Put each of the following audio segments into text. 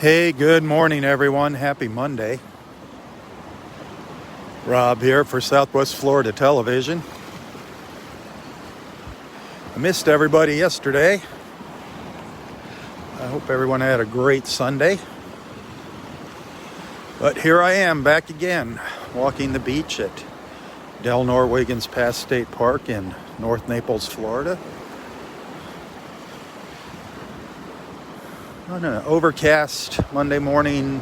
Hey, good morning, everyone. Happy Monday. Rob here for Southwest Florida Television. I missed everybody yesterday. I hope everyone had a great Sunday. But here I am back again, walking the beach at delnor-Wiggins Pass State Park in North Naples, Florida. On an overcast Monday morning,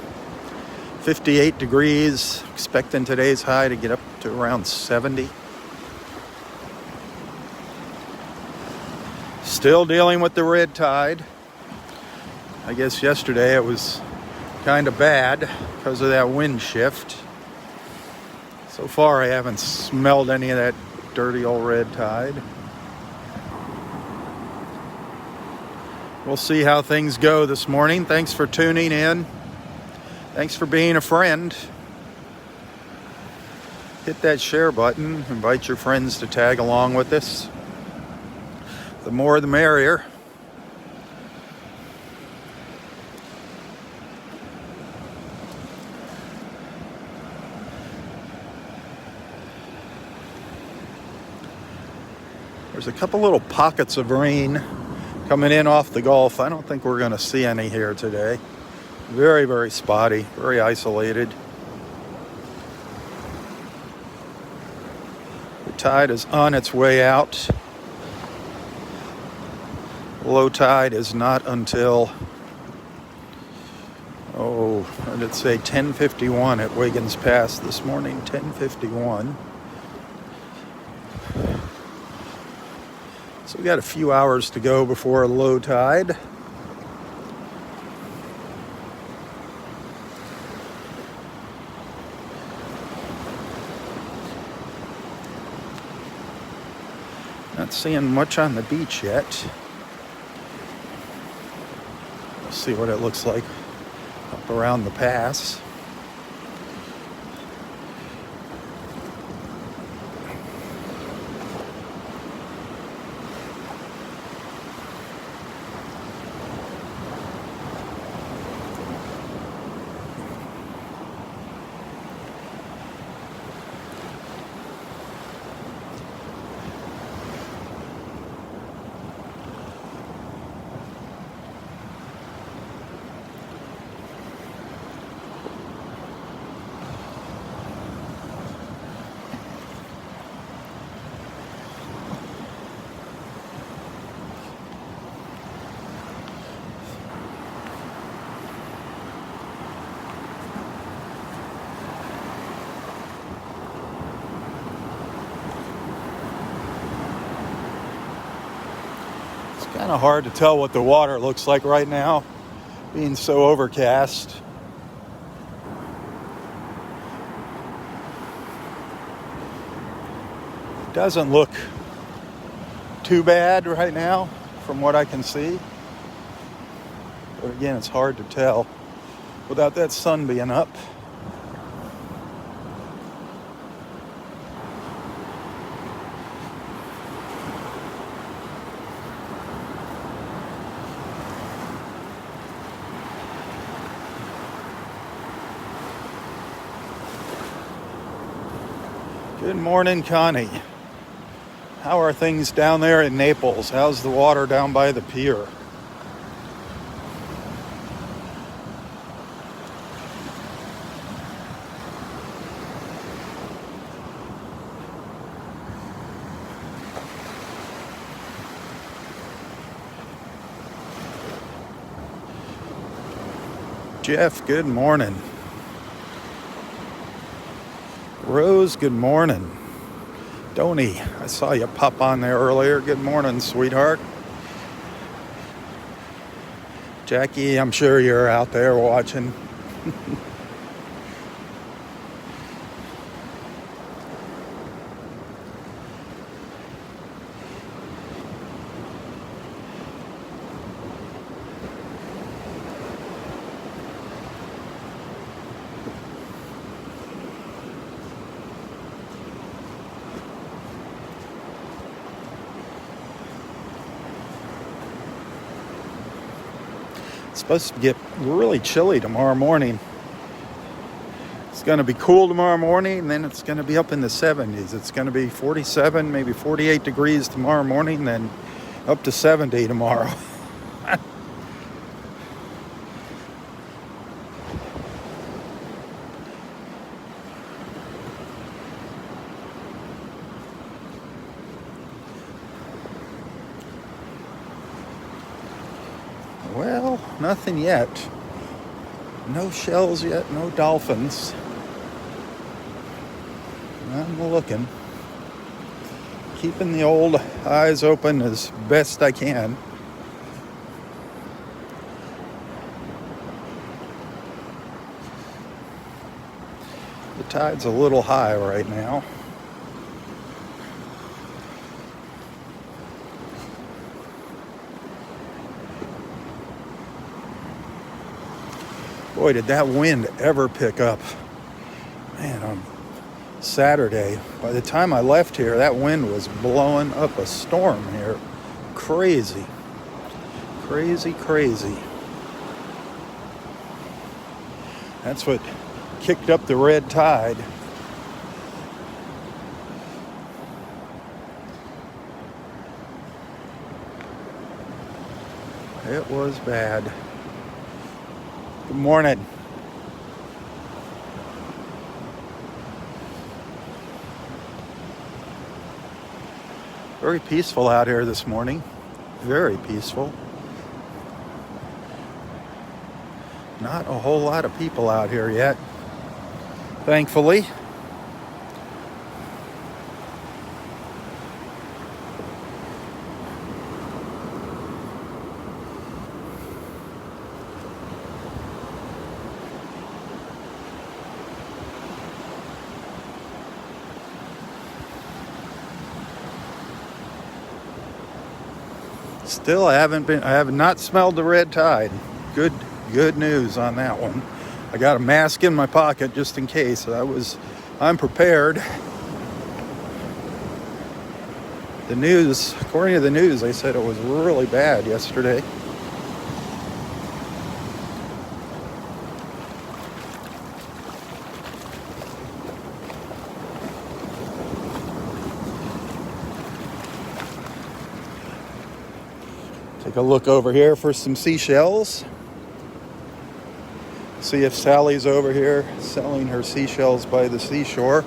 58 degrees, expecting today's high to get up to around 70. Still dealing with the red tide. I guess yesterday it was kind of bad because of that wind shift. So far I haven't smelled any of that dirty old red tide. We'll see how things go this morning. Thanks for tuning in. Thanks for being a friend. Hit that share button. Invite your friends to tag along with us. The more the merrier. There's a couple little pockets of rain coming in off the Gulf. I don't think we're going to see any here today. Very, very spotty, very isolated. The tide is on its way out. Low tide is not until, I did say 10:51 at Wiggins Pass this morning, 10:51. So we got a few hours to go before low tide. Not seeing much on the beach yet. We'll see what it looks like up around the pass. Kind of hard to tell what the water looks like right now, being so overcast. It doesn't look too bad right now from what I can see. But again, it's hard to tell without that sun being up. Good morning, Connie. How are things down there in Naples? How's the water down by the pier? Jeff, good morning. Rose, good morning. Donnie, I saw you pop on there earlier. Good morning, sweetheart. Jackie, I'm sure you're out there watching. It's supposed to get really chilly tomorrow morning. It's going to be cool tomorrow morning, and then it's going to be up in the 70s. It's going to be 47, maybe 48 degrees tomorrow morning, then up to 70 tomorrow. Well, nothing yet. No shells yet, no dolphins. I'm looking. Keeping the old eyes open as best I can. The tide's a little high right now. Boy, did that wind ever pick up. Man, on Saturday, by the time I left here, that wind was blowing up a storm here. Crazy. Crazy, crazy. That's what kicked up the red tide. It was bad. Good morning. Very peaceful out here this morning. Very peaceful. Not a whole lot of people out here yet, thankfully. Still, I have not smelled the red tide. Good news on that one. I got a mask in my pocket just in case. I'm prepared. The news, according to the news, they said it was really bad yesterday. Take a look over here for some seashells. See if Sally's over here selling her seashells by the seashore.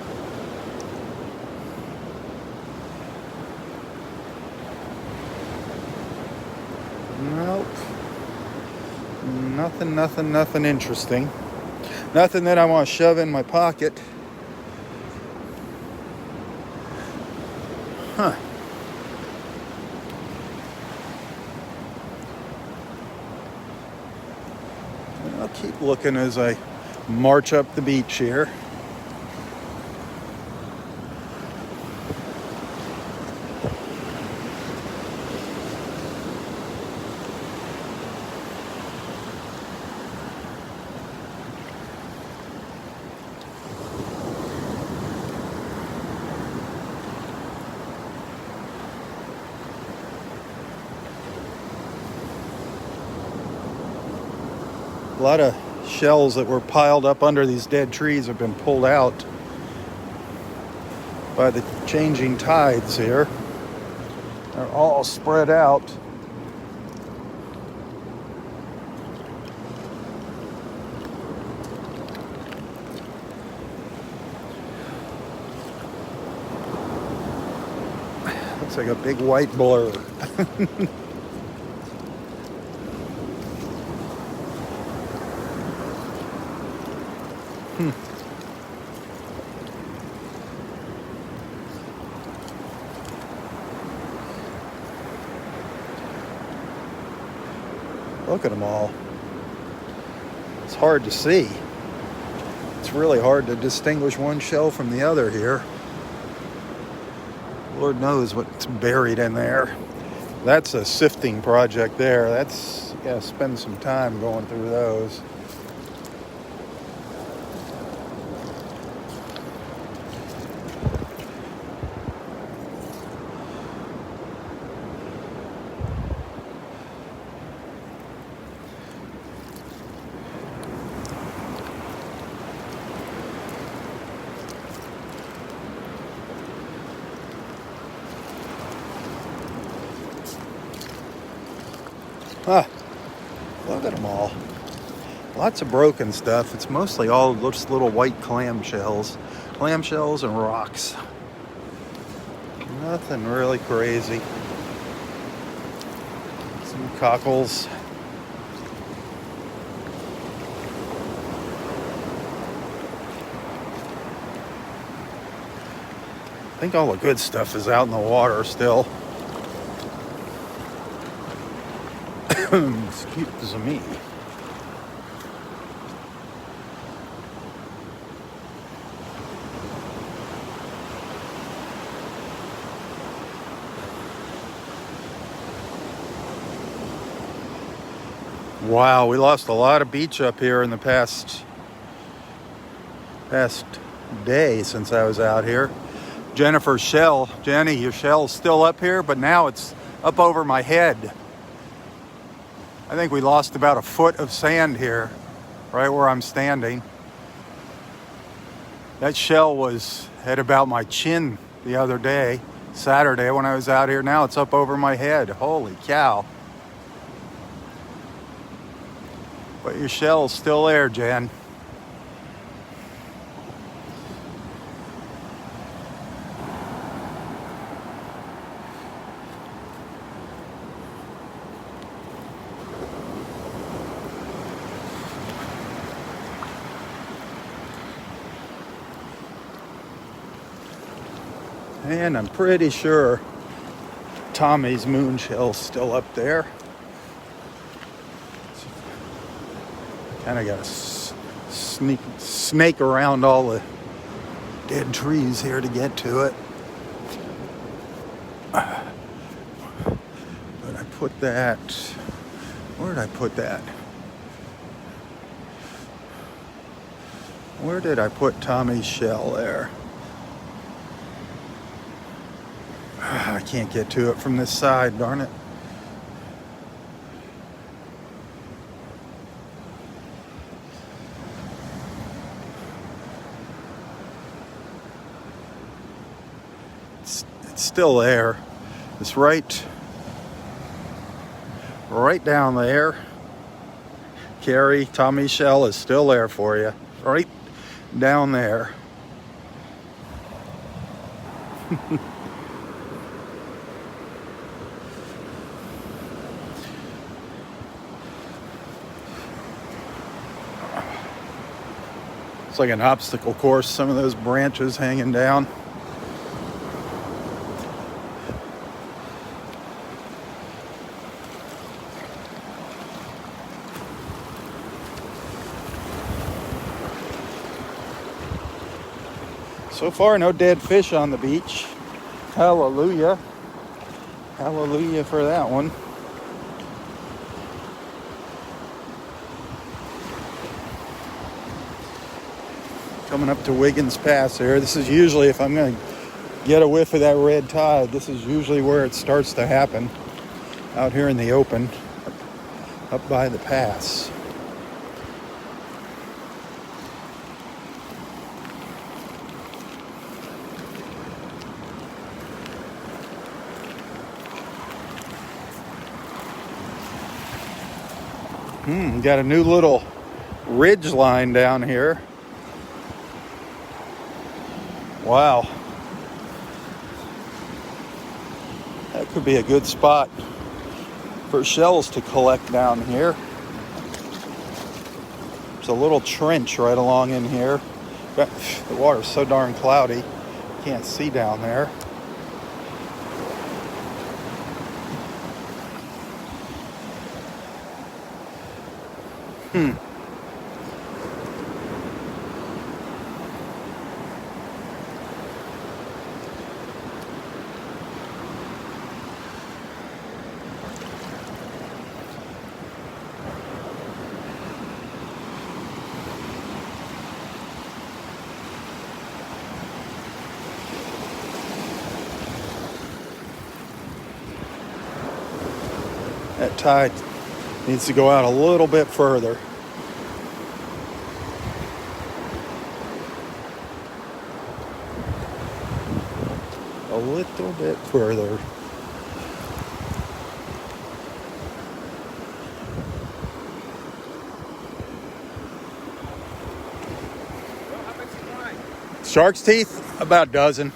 Nope. Nothing interesting. Nothing that I want to shove in my pocket. Huh. I'll keep looking as I march up the beach here. A lot of shells that were piled up under these dead trees have been pulled out by the changing tides here. They're all spread out. Looks like a big white blur. Look at them all. It's hard to see. It's really hard to distinguish one shell from the other here. Lord knows what's buried in there. That's a sifting project there. You gotta spend some time going through those. Ah, look at them all. Lots of broken stuff. It's mostly all just little white clamshells. Clamshells and rocks. Nothing really crazy. Some cockles. I think all the good stuff is out in the water still. Excuse me. Wow, we lost a lot of beach up here in the past day since I was out here. Jennifer's shell, Jenny, your shell's still up here, but now it's up over my head. I think we lost about a foot of sand here, right where I'm standing. That shell was at about my chin the other day, Saturday when I was out here. Now it's up over my head. Holy cow. But your shell's still there, Jen. And I'm pretty sure Tommy's moon shell's still up there. Kind of got to snake around all the dead trees here to get to it. But I put that. Where did I put that? Where did I put Tommy's shell there? I can't get to it from this side, darn it. It's still there. It's right down there. Carrie, Tommy's shell is still there for you. Right down there. It's like an obstacle course, some of those branches hanging down. So far, no dead fish on the beach. Hallelujah. Hallelujah for that one. Coming up to Wiggins Pass here. This is usually, if I'm going to get a whiff of that red tide, this is usually where it starts to happen. Out here in the open, up by the pass. Got a new little ridge line down here. Wow. That could be a good spot for shells to collect down here. There's a little trench right along in here. But the water's so darn cloudy, can't see down there. That tide needs to go out a little bit further. A little bit further. Shark's teeth? About a dozen.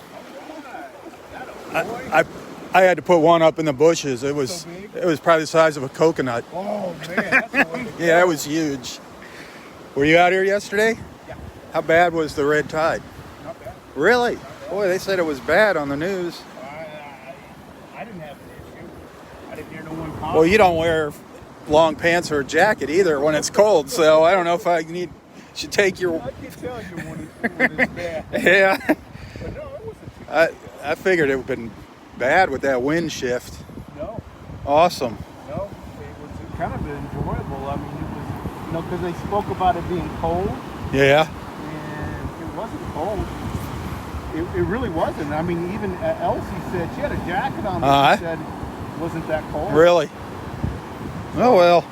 I had to put one up in the bushes. It was probably the size of a coconut. Oh man, that's yeah, it was huge. Were you out here yesterday? Yeah. How bad was the red tide? Not bad. Really? Boy, they said it was bad on the news. I didn't have an issue. I didn't hear no one call. Well, you don't wear long pants or a jacket either when it's cold, so I don't know if should take your... I can tell you when it's bad. Yeah. But no, it wasn't too I figured it would have been bad with that wind shift. No. Awesome. No, it was kind of enjoyable. I mean, it was, because they spoke about it being cold. Yeah. And it wasn't cold. It really wasn't. I mean, even Elsie said she had a jacket on, but she said it wasn't that cold. Really? Oh, well.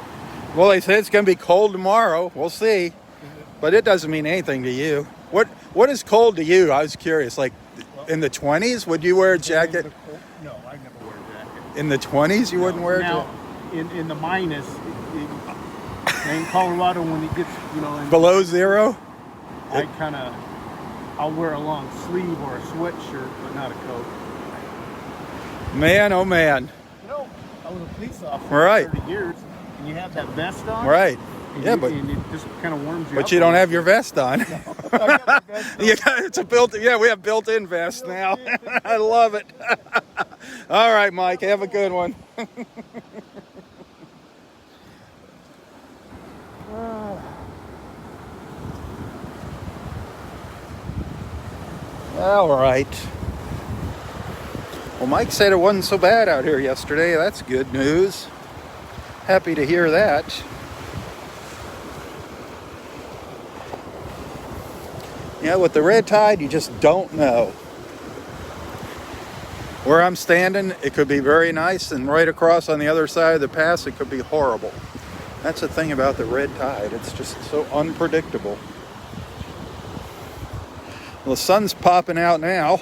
Well, they said it's going to be cold tomorrow. We'll see. But it doesn't mean anything to you. What is cold to you? I was curious. Like in the 20s, would you wear a jacket? No, I never wear a jacket. In the 20s, you wouldn't wear a jacket? Now, in the minus, in Colorado, when it gets, below zero? I'll wear a long sleeve or a sweatshirt, but not a coat. Man, oh man. I was a police officer for 30 years, and you have that vest on. Right. And it just kind of warms you up. But you don't have your vest on. No, I got my vest on. It's a built-in. Yeah, we have built-in vests now. I love it. All right, Mike. Have a good one. All right. Well, Mike said it wasn't so bad out here yesterday. That's good news. Happy to hear that. Yeah, with the red tide, you just don't know. Where I'm standing, it could be very nice, and right across on the other side of the pass, it could be horrible. That's the thing about the red tide. It's just so unpredictable. Well, the sun's popping out now.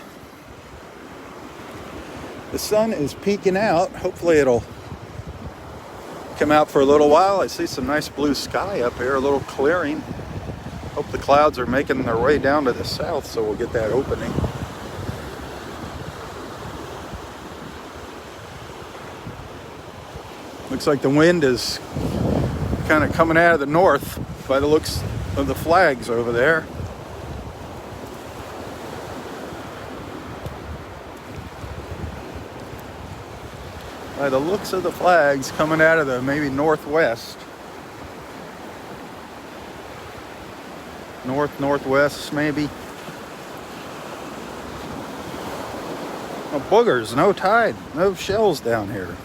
The sun is peeking out. Hopefully it'll come out for a little while. I see some nice blue sky up here, a little clearing. Hope the clouds are making their way down to the south, so we'll get that opening. Looks like the wind is kind of coming out of the north by the looks of the flags over there. By the looks of the flags coming out of the maybe northwest. Northwest maybe. Oh, boogers, no tide, no shells down here.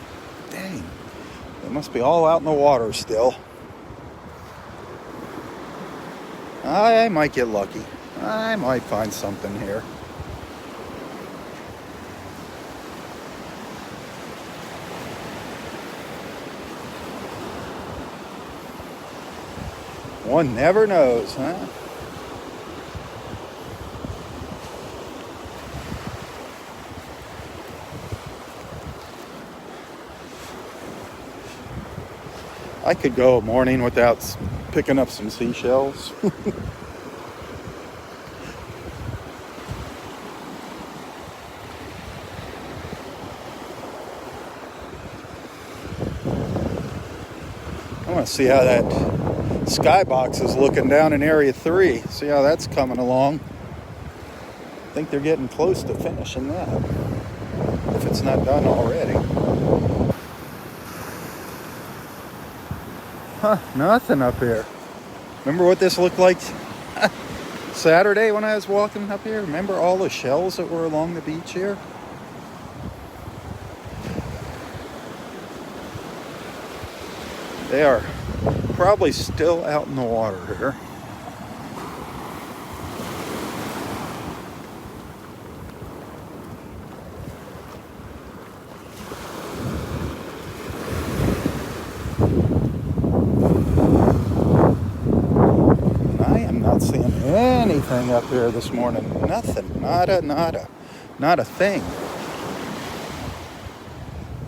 Dang, they must be all out in the water still. I might get lucky. I might find something here. One never knows, huh? I could go a morning without picking up some seashells. I want to see how that skybox is looking down in Area 3. See how that's coming along. I think they're getting close to finishing that, if it's not done already. Huh, nothing up here. Remember what this looked like Saturday when I was walking up here? Remember all the shells that were along the beach here? They are probably still out in the water here. I am not seeing anything up here this morning. Nothing. Nada. Not a thing.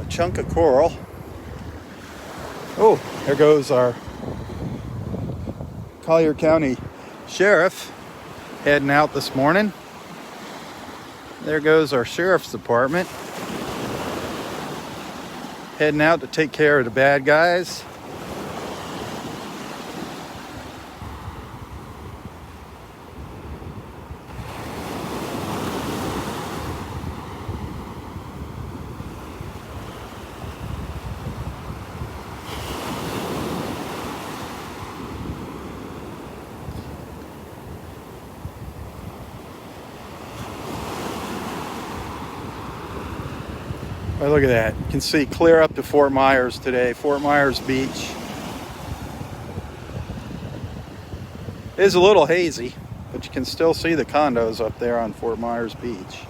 A chunk of coral. Oh, there goes our Collier County Sheriff heading out this morning. There goes our sheriff's department. Heading out to take care of the bad guys. Oh, look at that. You can see clear up to Fort Myers today. Fort Myers Beach. It is a little hazy, but you can still see the condos up there on Fort Myers Beach.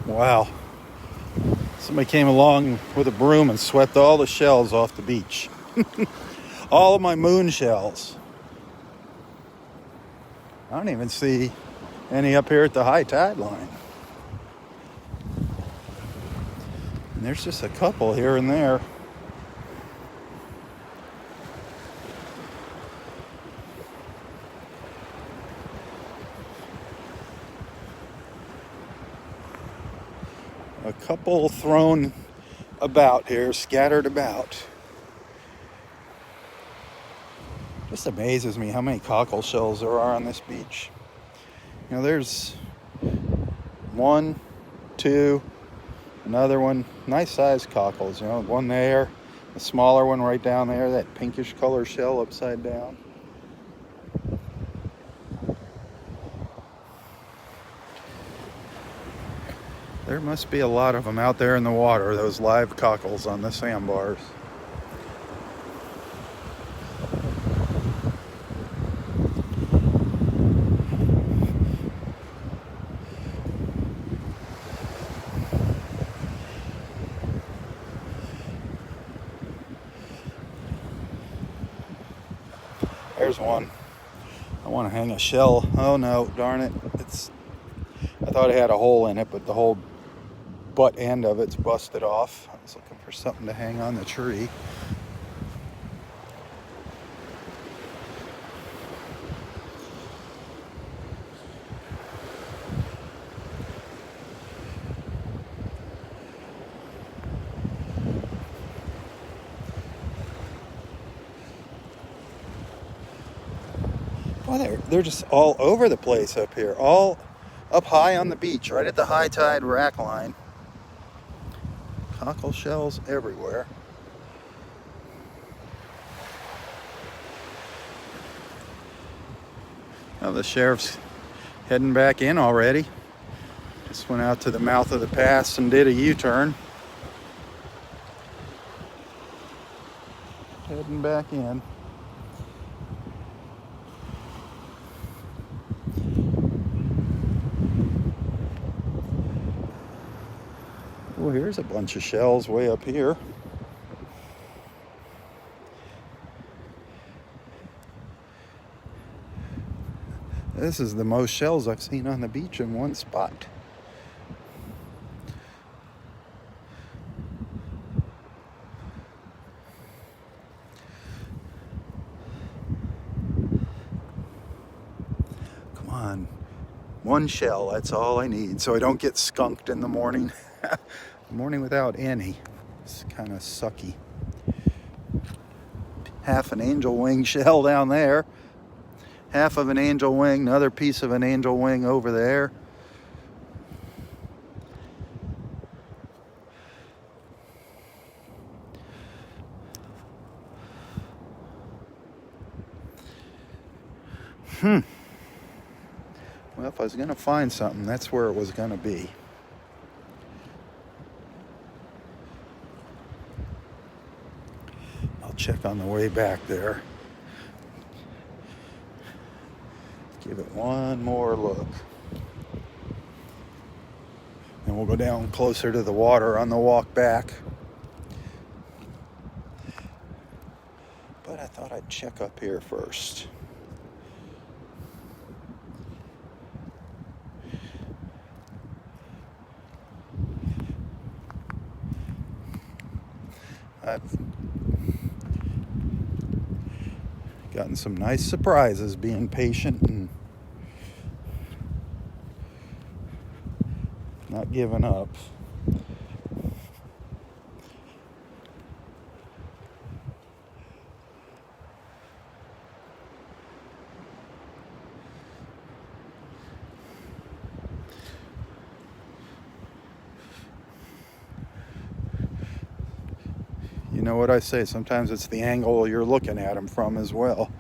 Wow. Somebody came along with a broom and swept all the shells off the beach. All of my moon shells. I don't even see any up here at the high tide line. And there's just a couple here and there. A couple thrown about here, scattered about. Just amazes me how many cockle shells there are on this beach. You know, there's one, two, another one, nice sized cockles, you know, one there, a smaller one right down there, that pinkish color shell upside down. There must be a lot of them out there in the water, those live cockles on the sandbars. There's one. I want to hang a shell. Oh no, darn it. I thought it had a hole in it, but the whole butt end of it's busted off. I was looking for something to hang on the tree. Well, they're just all over the place up here, all up high on the beach, right at the high tide rack line. Cockle shells everywhere. Well, the sheriff's heading back in already. Just went out to the mouth of the pass and did a U-turn. Heading back in. Well, here's a bunch of shells way up here. This is the most shells I've seen on the beach in one spot. Come on. One shell, that's all I need, so I don't get skunked in the morning. Morning without any. It's kind of sucky. Half an angel wing shell down there. Half of an angel wing, another piece of an angel wing over there. if I was going to find something, that's where it was going to be. I'll check on the way back there. Give it one more look. And we'll go down closer to the water on the walk back. But I thought I'd check up here first. I've gotten some nice surprises being patient and not giving up. You know what I say, sometimes it's the angle you're looking at them from as well.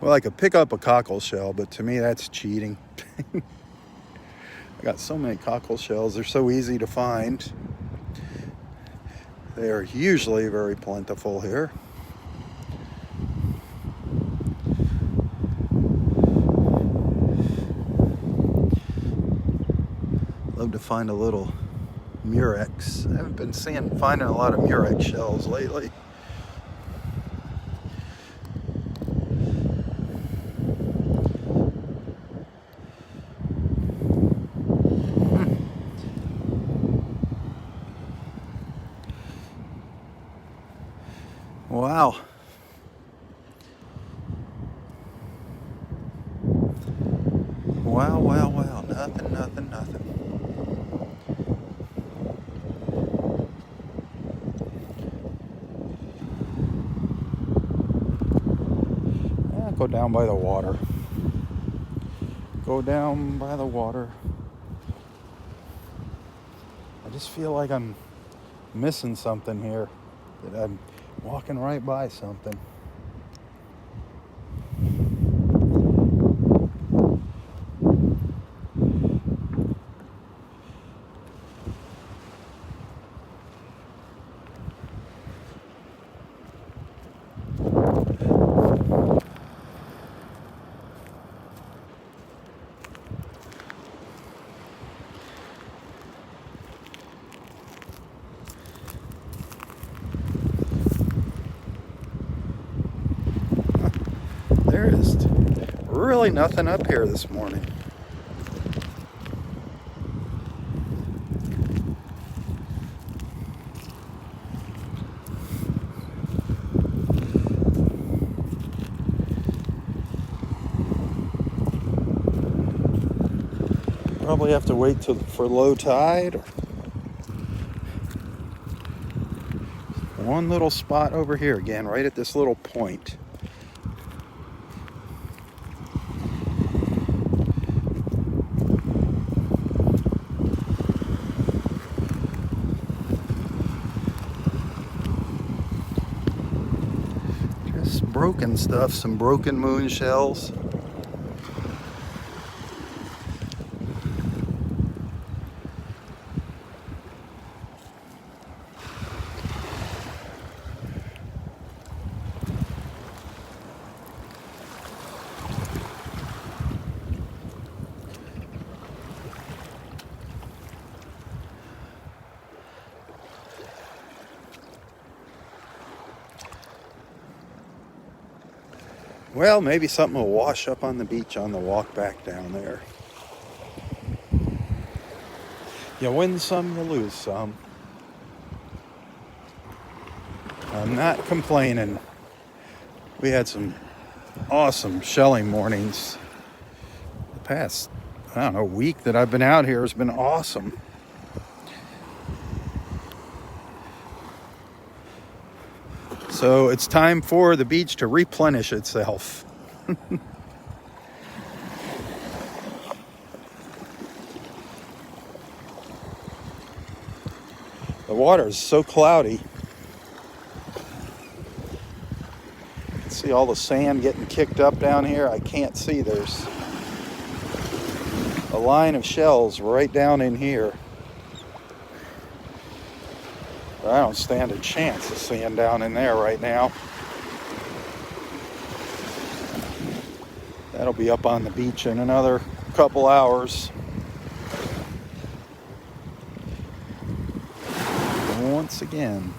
Well, I could pick up a cockle shell, but to me that's cheating. I got so many cockle shells, they're so easy to find. They are usually very plentiful here. Love to find a little murex. I haven't been finding a lot of murex shells lately. Wow. Wow. Nothing. Go down by the water. Go down by the water. I just feel like I'm missing something here. That I'm walking right by something. There is really nothing up here this morning. Probably have to wait for low tide. One little spot over here again, right at this little point. Just broken stuff, some broken moon shells. Well, maybe something will wash up on the beach on the walk back down there. You win some, you lose some. I'm not complaining. We had some awesome shelling mornings. The past, week that I've been out here has been awesome. So it's time for the beach to replenish itself. The water is so cloudy. See all the sand getting kicked up down here? I can't see. There's a line of shells right down in here. I don't stand a chance of seeing down in there right now. That'll be up on the beach in another couple hours. And once again,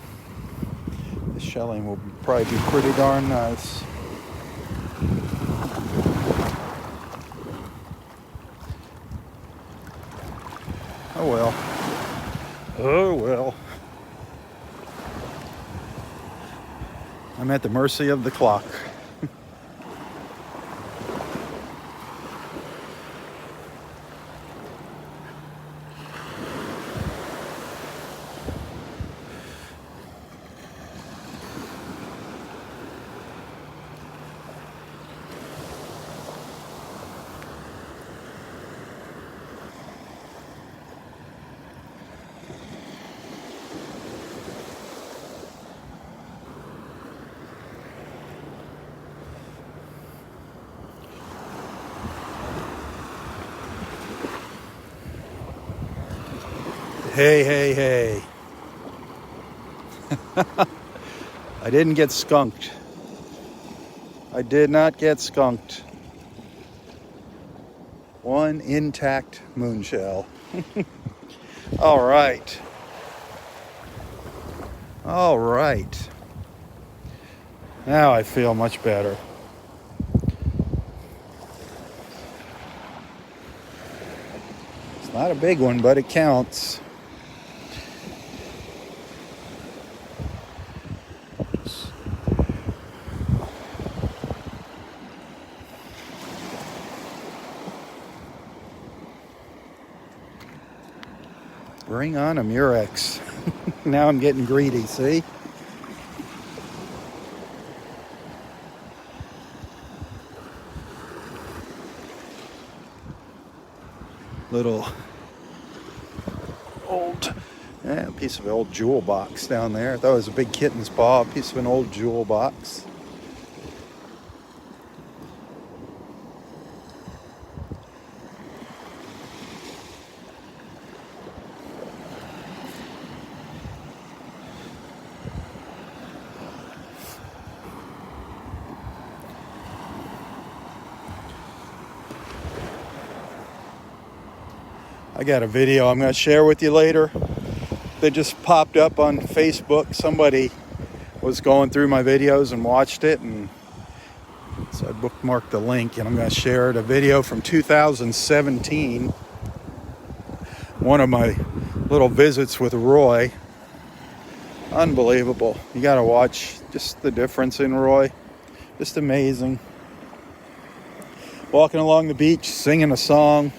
the shelling will probably be pretty darn nice. Oh well. Oh well. I'm at the mercy of the clock. Hey, hey, hey. I didn't get skunked. I did not get skunked. One intact moon shell. All right. All right. Now I feel much better. It's not a big one, but it counts. Bring on a Murex. Now I'm getting greedy, see? Little old piece of old jewel box down there. I thought it was a big kitten's paw, a piece of an old jewel box. I got a video I'm going to share with you later that just popped up on Facebook. Somebody was going through my videos and watched it, and so I bookmarked the link and I'm going to share it. A video from 2017. One of my little visits with Roy. Unbelievable. You got to watch just the difference in Roy. Just amazing. Walking along the beach, singing a song.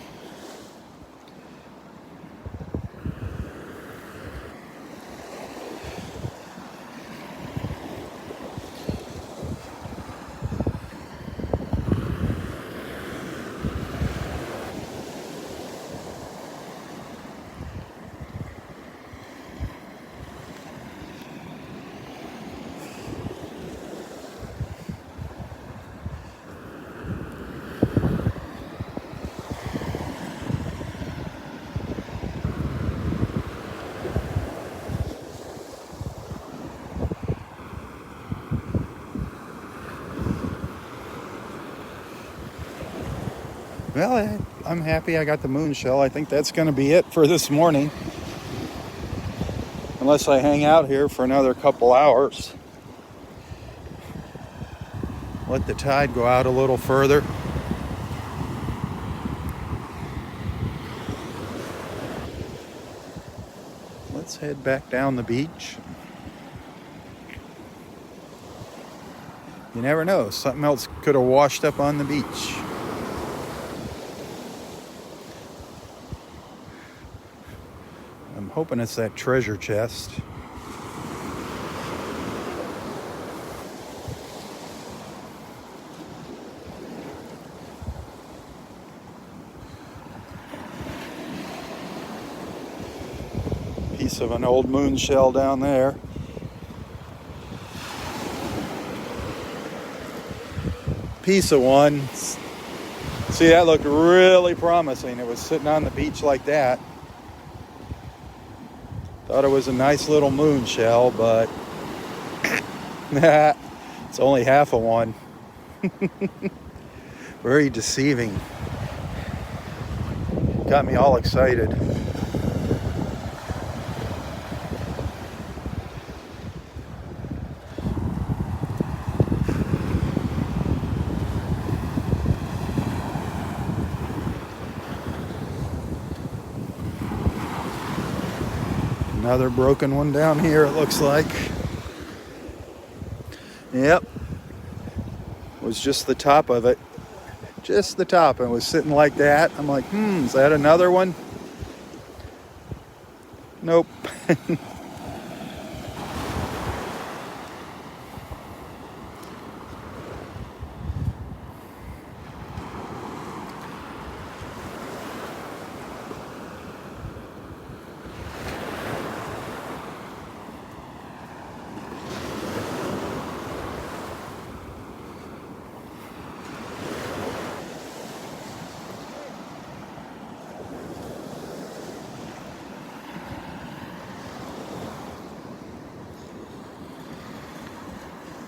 Well, I'm happy I got the moon shell. I think that's going to be it for this morning. Unless I hang out here for another couple hours. Let the tide go out a little further. Let's head back down the beach. You never know. Something else could have washed up on the beach. I'm hoping it's that treasure chest. Piece piece of an old moon shell down there. Piece of one. See, that looked really promising. It was sitting on the beach like that. Thought it was a nice little moon shell, but it's only half of one. Very deceiving. Got me all excited. Another broken one down here, it looks like. Yep. Was just the top of it. Just the top. And it was sitting like that. I'm like, is that another one? Nope.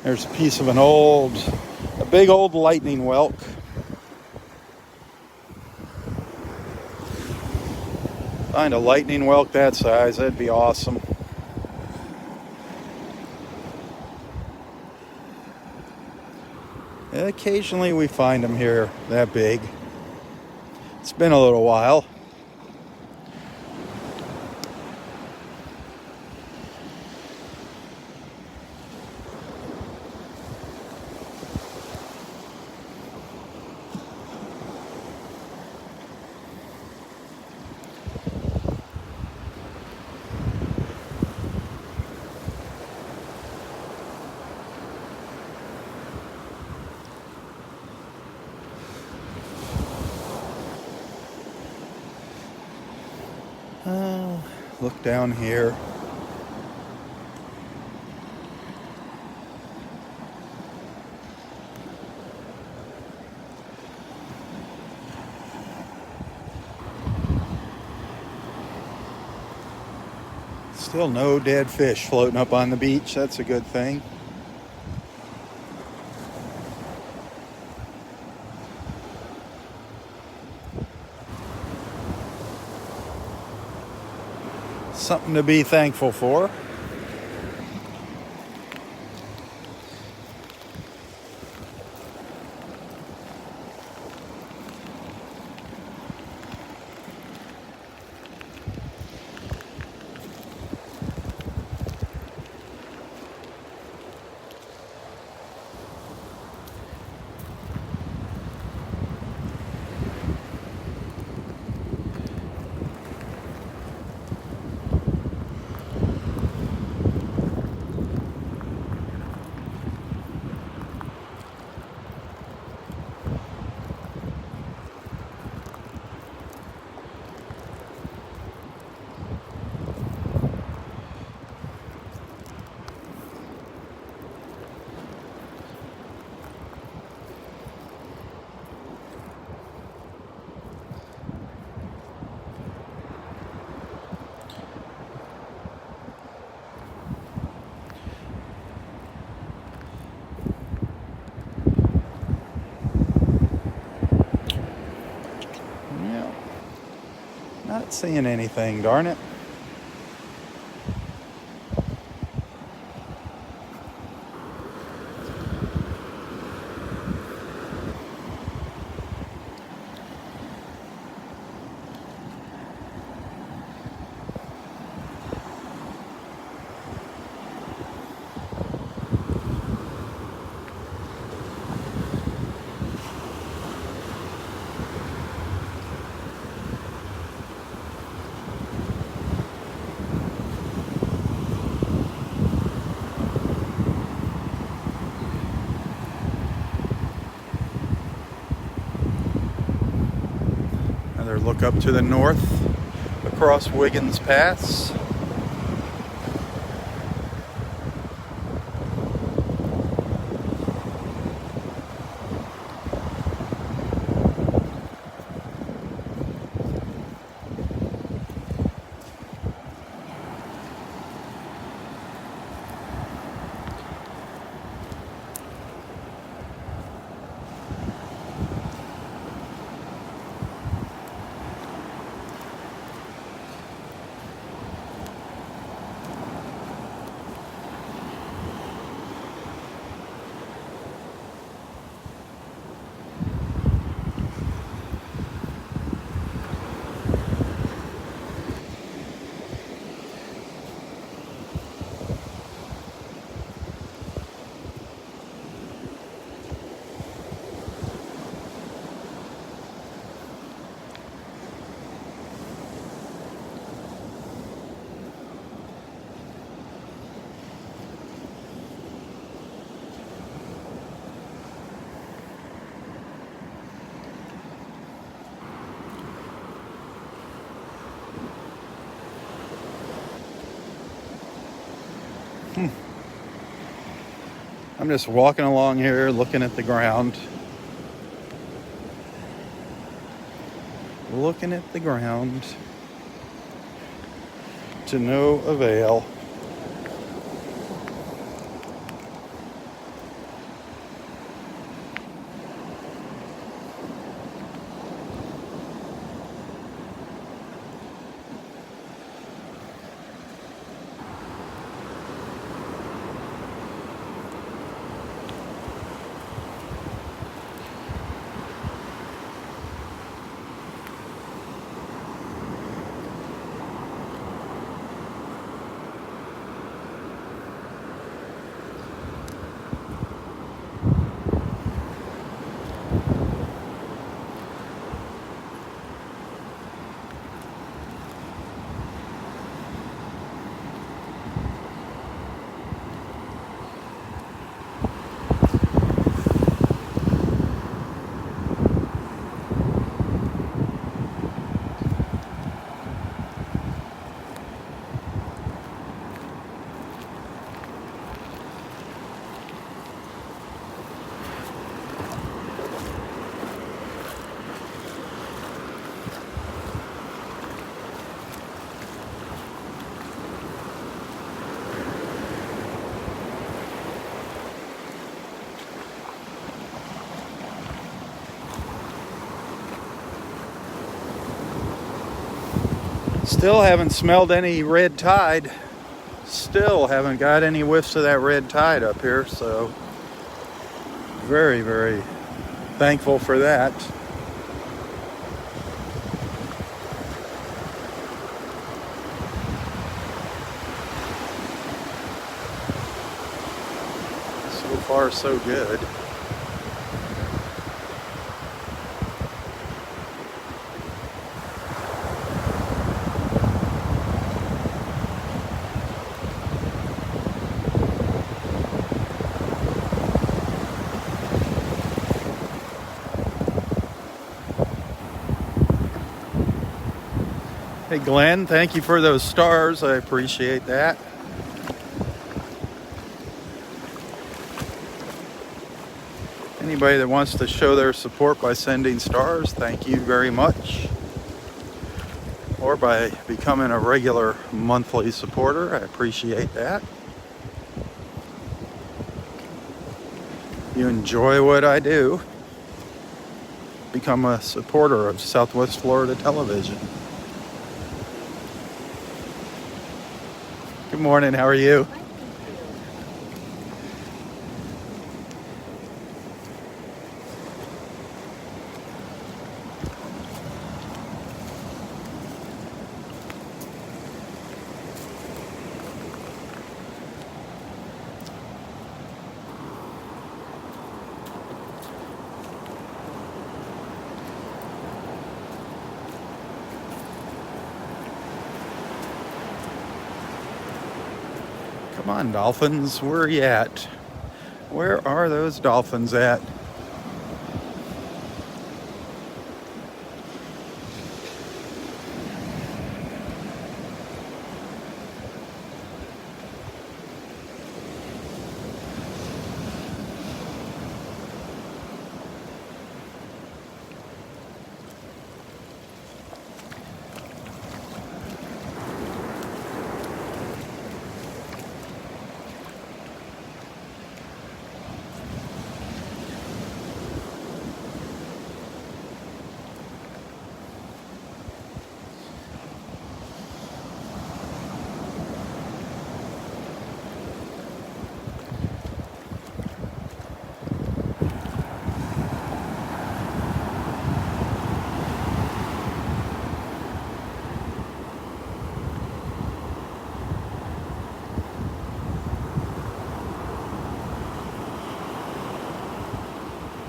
There's a piece of a big old lightning whelk. Find a lightning whelk that size, that'd be awesome. Occasionally we find them here that big. It's been a little while. Look down here. Still no dead fish floating up on the beach. That's a good thing. Something to be thankful for. Not seeing anything, darn it. Another look up to the north across Wiggins Pass. I'm just walking along here looking at the ground. Looking at the ground to no avail. Still haven't smelled any red tide. Still haven't got any whiffs of that red tide up here, so very, very thankful for that. So far, so good. Hey Glenn, thank you for those stars. I appreciate that. Anybody that wants to show their support by sending stars, thank you very much. Or by becoming a regular monthly supporter, I appreciate that. You enjoy what I do, become a supporter of Southwest Florida Television. Good morning, how are you? Come on, dolphins, where are you at? Where are those dolphins at?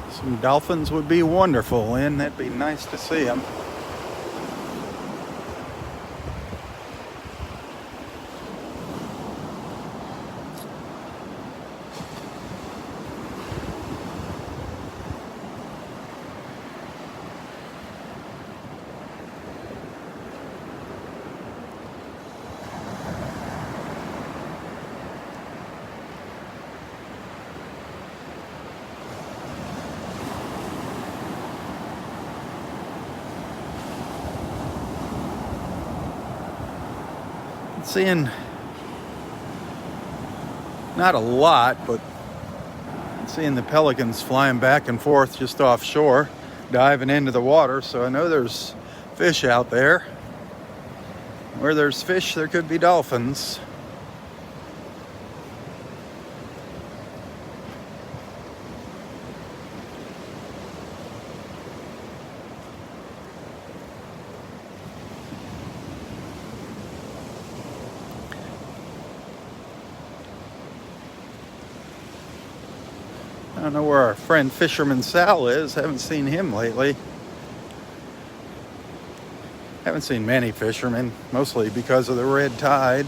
Some dolphins would be wonderful, and that'd be nice to see them. Seeing not a lot, but seeing the pelicans flying back and forth just offshore, diving into the water. So I know there's fish out there. Where there's fish, there could be dolphins. I don't know where our friend Fisherman Sal is. Haven't seen him lately. Haven't seen many fishermen, mostly because of the red tide.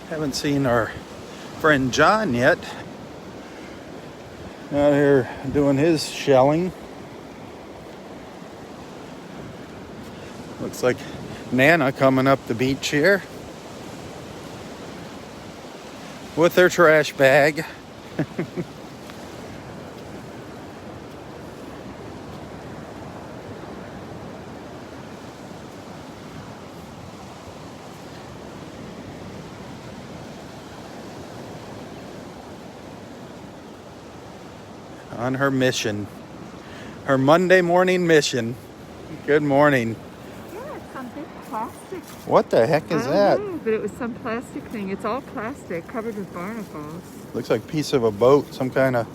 Haven't seen our friend John yet. Out here doing his shelling. Looks like Nana coming up the beach here with their trash bag. On her mission, her Monday morning mission. Good morning. Yeah, it's some big plastic. What the heck is that? I don't know, but it was some plastic thing. It's all plastic, covered with barnacles. Looks like a piece of a boat, some kind of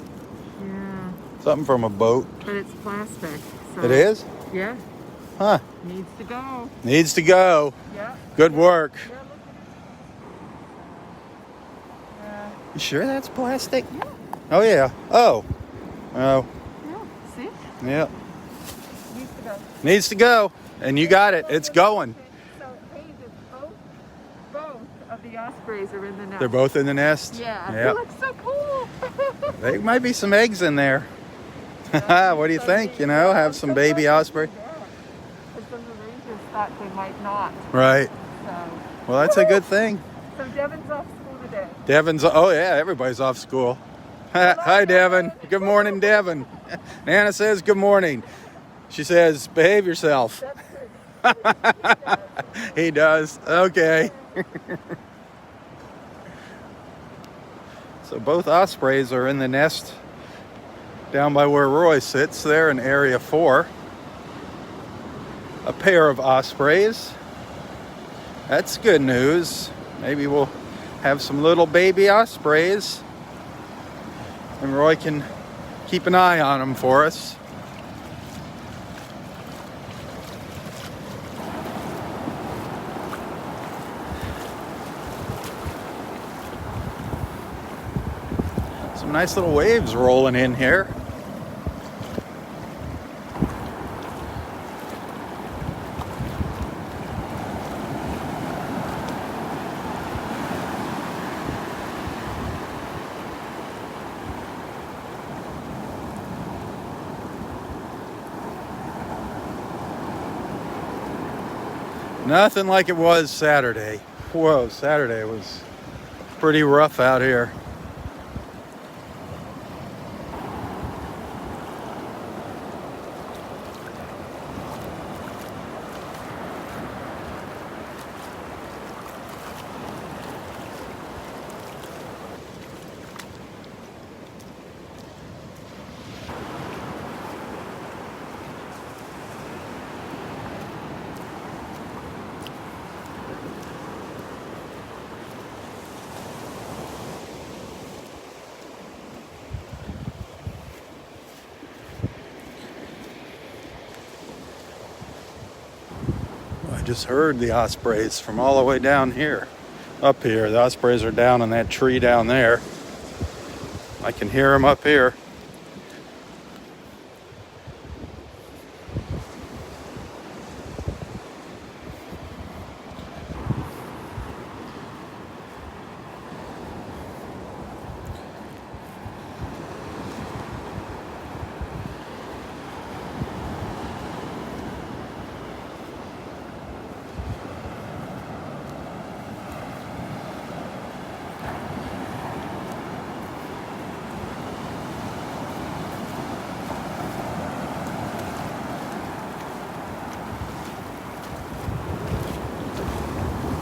Yeah, something from a boat. but it's plastic. So, It is? Yeah, Huh. needs to go. Needs to go. Yeah. Good work. Yeah, look at it. You sure that's plastic? Yeah. Oh yeah. Oh. Oh. Yeah, see? Yeah. Needs to go. Needs to go. And you got it. It's going. So, hey, both of the ospreys are in the nest. They're both in the nest? Yeah. Yep. It looks so cool. There might be some eggs in there. What do you think? You know, have some baby osprey. Because some of the rangers thought they might not. Right. So. Well, that's a good thing. So Devin's off school today. Devin's, oh yeah, everybody's off school. Hi, Devin. Good morning, Devin. Nana says good morning. She says, behave yourself. That's good. He does. Okay. So both ospreys are in the nest down by where Roy sits there in area 4. A pair of ospreys. That's good news. Maybe we'll have some little baby ospreys. And Roy can keep an eye on them for us. Some nice little waves rolling in here. Nothing like it was Saturday. Whoa, Saturday was pretty rough out here. just heard the ospreys from all the way down here. Up here, the ospreys are down in that tree down there. I can hear them up here.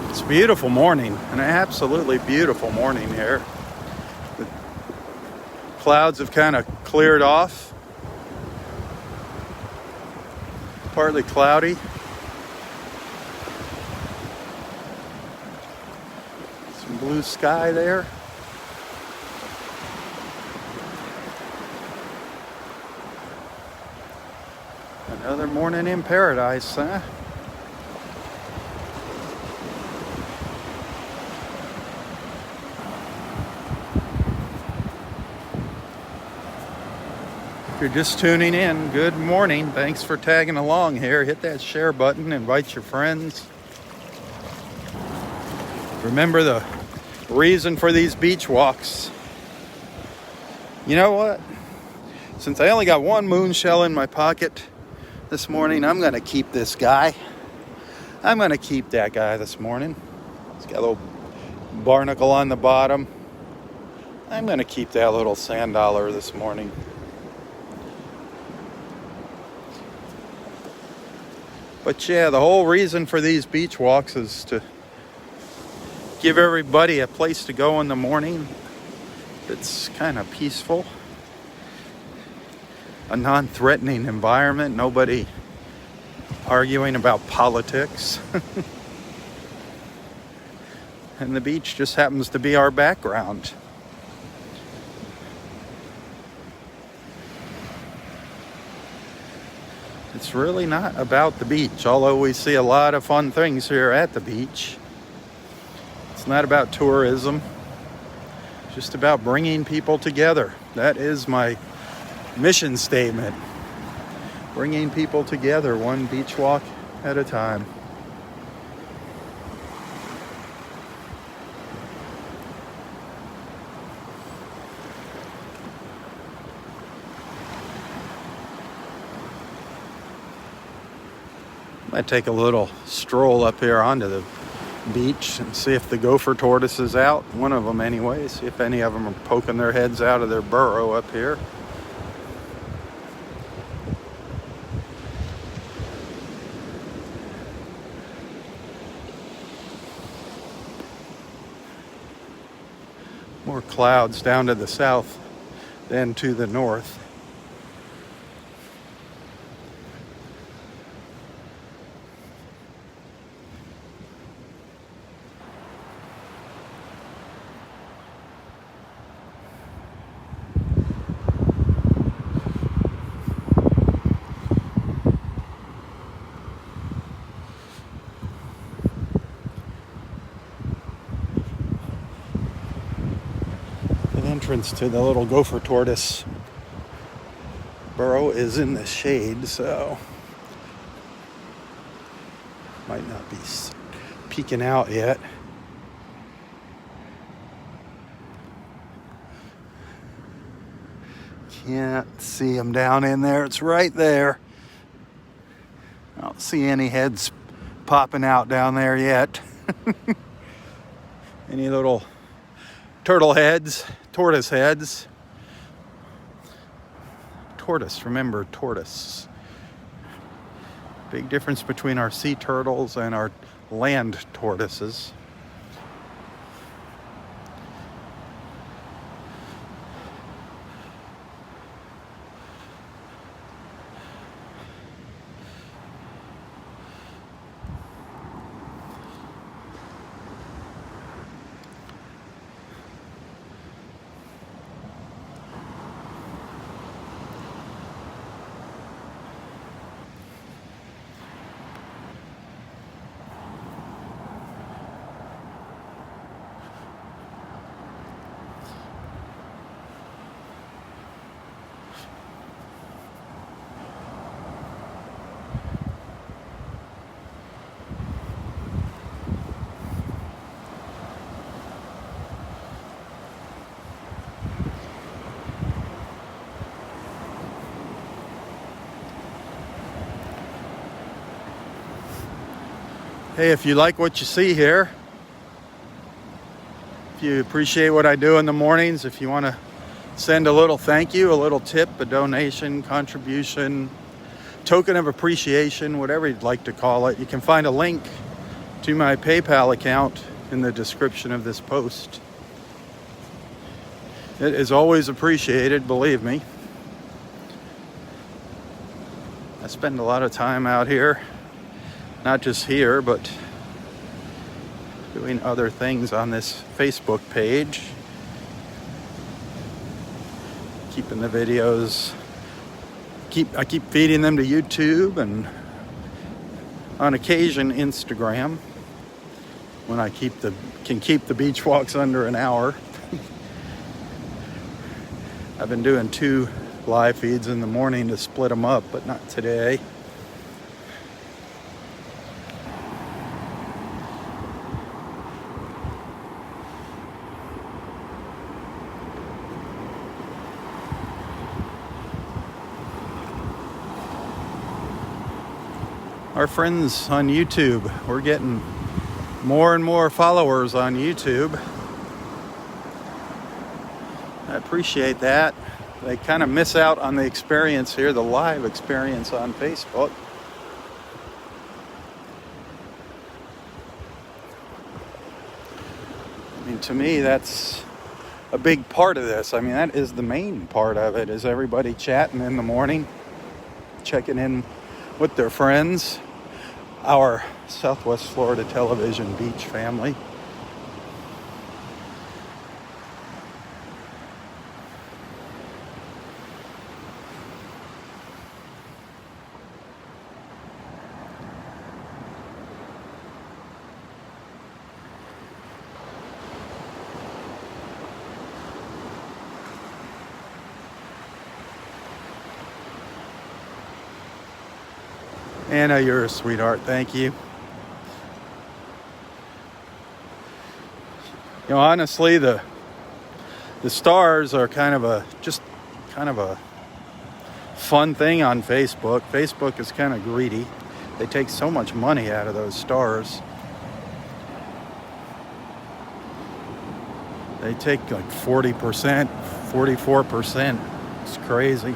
It's a beautiful morning, an absolutely beautiful morning here. The clouds have kind of cleared off. Partly cloudy. Some blue sky there. Another morning in paradise, huh? If you're just tuning in, good morning. Thanks for tagging along here. Hit that share button, invite your friends. Remember the reason for these beach walks. You know what? Since I only got one moon shell in my pocket this morning, I'm going to keep this guy. I'm going to keep that guy this morning. It's got a little barnacle on the bottom. I'm going to keep that little sand dollar this morning. But yeah, the whole reason for these beach walks is to give everybody a place to go in the morning that's kind of peaceful, a non-threatening environment, nobody arguing about politics. And the beach just happens to be our background. It's really not about the beach, although we see a lot of fun things here at the beach. It's not about tourism. It's just about bringing people together. That is my mission statement. Bringing people together, one beach walk at a time. Might take a little stroll up here onto the beach and see if the gopher tortoise is out. One of them anyway. See if any of them are poking their heads out of their burrow up here. More clouds down to the south than to the north. Entrance to the little gopher tortoise burrow is in the shade, so might not be peeking out yet. Can't see him down in there. It's right there. I don't see any heads popping out down there yet. Any little turtle heads, tortoise heads. Tortoise, remember tortoise. Big difference between our sea turtles and our land tortoises. Hey, if you like what you see here, if you appreciate what I do in the mornings, if you want to send a little thank you, a little tip, a donation, contribution, token of appreciation, whatever you'd like to call it, you can find a link to my PayPal account in the description of this post. It is always appreciated, believe me. I spend a lot of time out here, not just here, but doing other things on this Facebook page. Keeping the videos, I keep feeding them to YouTube and on occasion Instagram when I can keep the beach walks under an hour. I've been doing 2 live feeds in the morning to split them up, but not today. Our friends on YouTube, we're getting more and more followers on YouTube. I appreciate that. They kind of miss out on the experience here, the live experience on Facebook. I mean, to me, that's a big part of this. I mean, that is the main part of it, is everybody chatting in the morning, checking in with their friends, our Southwest Florida television beach family. Anna, you're a sweetheart. Thank you. You know, honestly, the stars are kind of a fun thing on Facebook. Facebook is kind of greedy. They take so much money out of those stars. They take like 40%, 44%. It's crazy.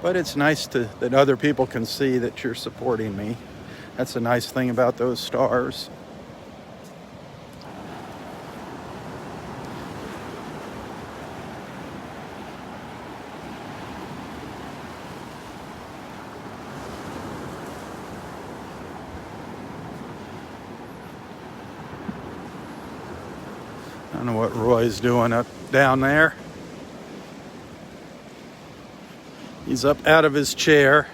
But it's nice that other people can see that you're supporting me. That's a nice thing about those stars. I don't know what Roy's doing down there. He's up out of his chair.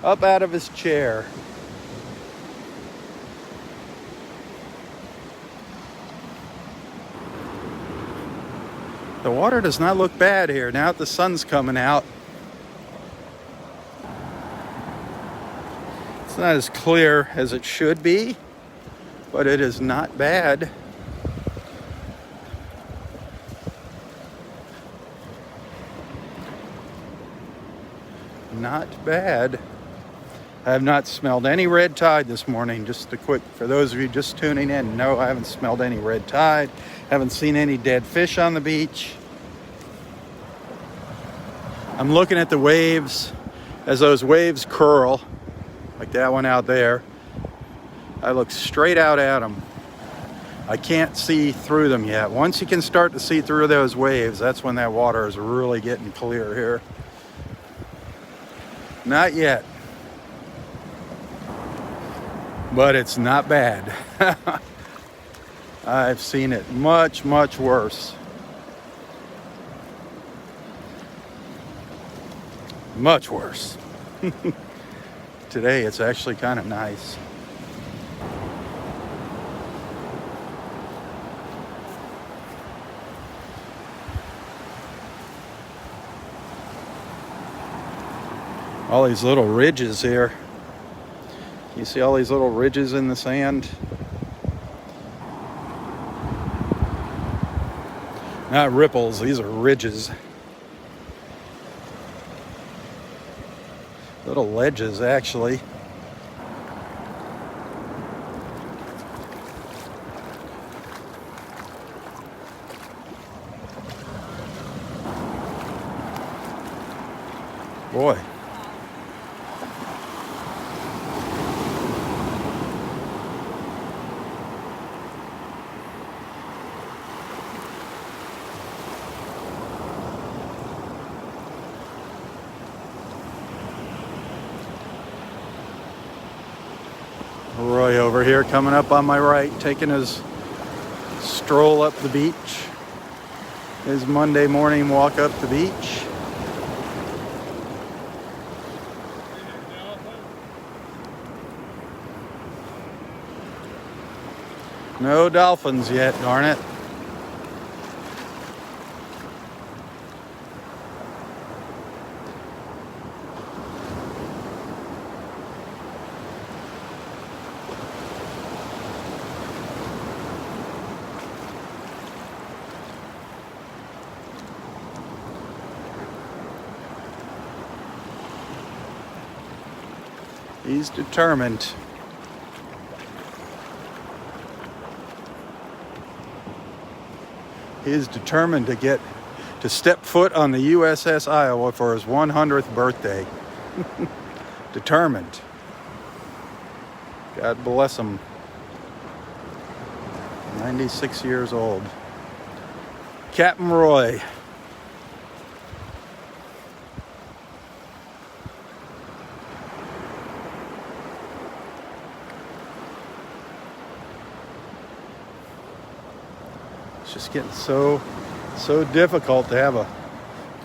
Up out of his chair. The water does not look bad here now that the sun's coming out. It's not as clear as it should be, but it is not bad. Not bad. I have not smelled any red tide this morning. Just a quick, for those of you just tuning in, no, I haven't smelled any red tide. Haven't seen any dead fish on the beach. I'm looking at the waves. As those waves curl, like that one out there, I look straight out at them. I can't see through them yet. Once you can start to see through those waves, that's when that water is really getting clear here. Not yet. But it's not bad. I've seen it much, much worse. Much worse. Today it's actually kind of nice. All these little ridges here. You see all these little ridges in the sand? Not ripples, these are ridges. Little ledges, actually. Boy. Roy over here coming up on my right, taking his stroll up the beach. His Monday morning walk up the beach. No dolphins yet, darn it. He's determined. He is determined to step foot on the USS Iowa for his 100th birthday. Determined. God bless him. 96 years old. Captain Roy. It's just getting so difficult to have a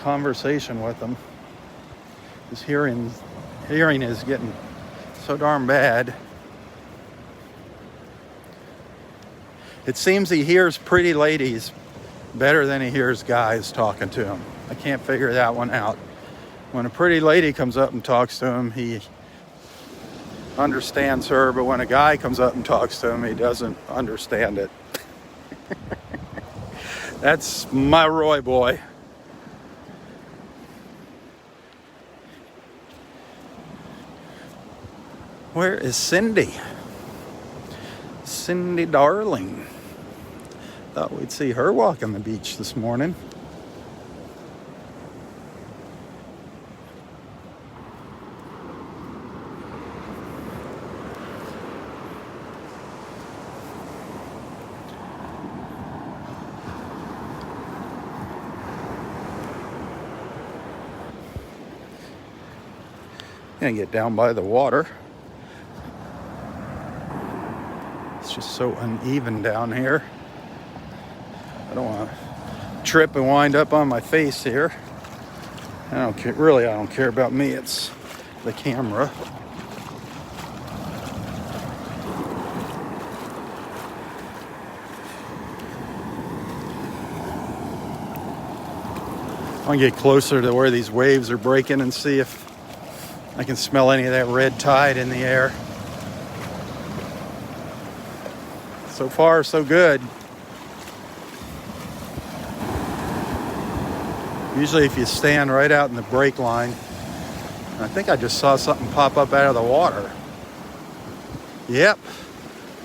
conversation with him. His hearing is getting so darn bad. It seems he hears pretty ladies better than he hears guys talking to him. I can't figure that one out. When a pretty lady comes up and talks to him, he understands her, but when a guy comes up and talks to him, he doesn't understand it. That's my Roy boy. Where is Cindy? Cindy darling. Thought we'd see her walking the beach this morning. Gonna get down by the water. It's just so uneven down here. I don't want to trip and wind up on my face here. I don't care, really, I don't care about me. It's the camera. I want to get closer to where these waves are breaking and see if I can smell any of that red tide in the air. So far, so good. Usually if you stand right out in the break line, I think I just saw something pop up out of the water. Yep,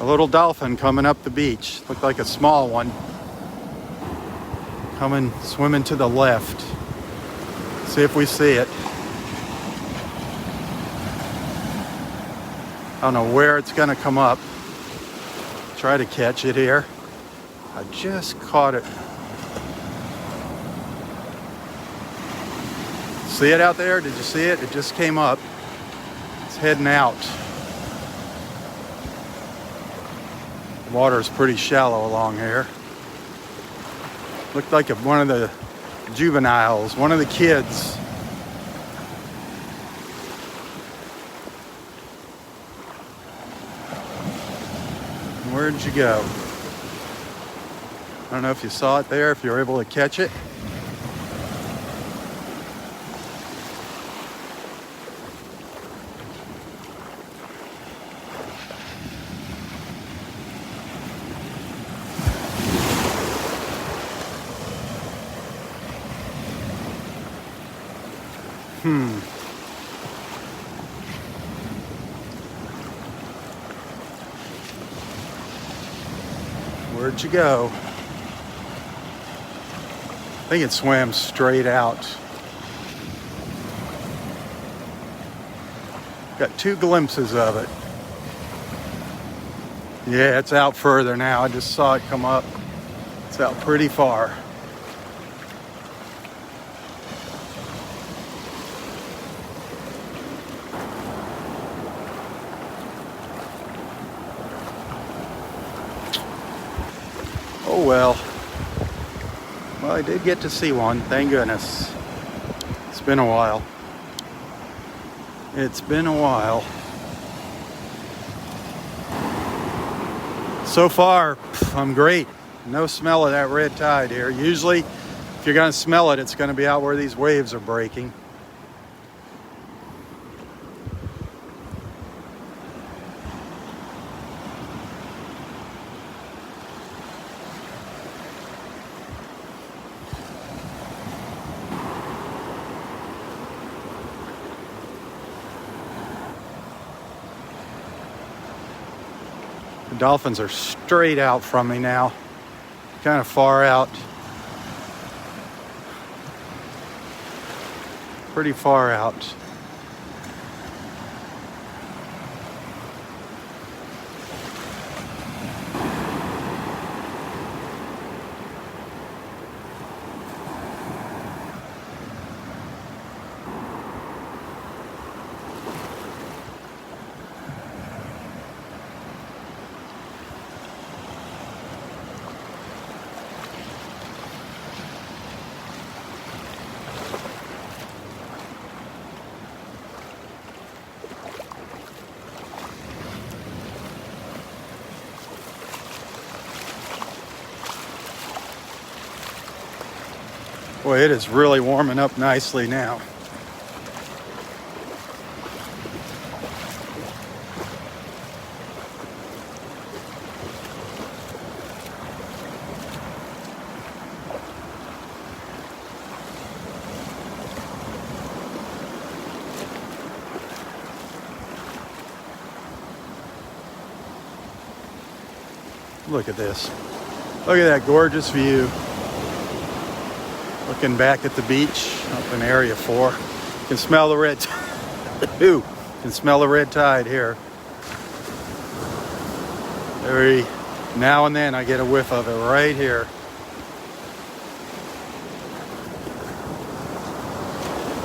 a little dolphin coming up the beach. Looked like a small one. Coming, swimming to the left. See if we see it. I don't know where it's gonna come up. Try to catch it here. I just caught it. See it out there? Did you see it? It just came up. It's heading out. The water is pretty shallow along here. Looked like one of the juveniles, one of the kids. Where'd you go? I don't know if you saw it there, if you were able to catch it. Where'd you go? I think it swam straight out. Got 2 glimpses of it. Yeah, it's out further now. I just saw it come up. It's out pretty far. Oh well. Well, I did get to see one, thank goodness. It's been a while. It's been a while. So far, I'm great. No smell of that red tide here. Usually, if you're going to smell it, it's going to be out where these waves are breaking. The dolphins are straight out from me now, kind of far out. Pretty far out. Boy, it is really warming up nicely now. Look at this. Look at that gorgeous view. Looking back at the beach up in Area 4. You can smell the red tide. Ooh, you can smell the red tide here. Every now and then I get a whiff of it right here.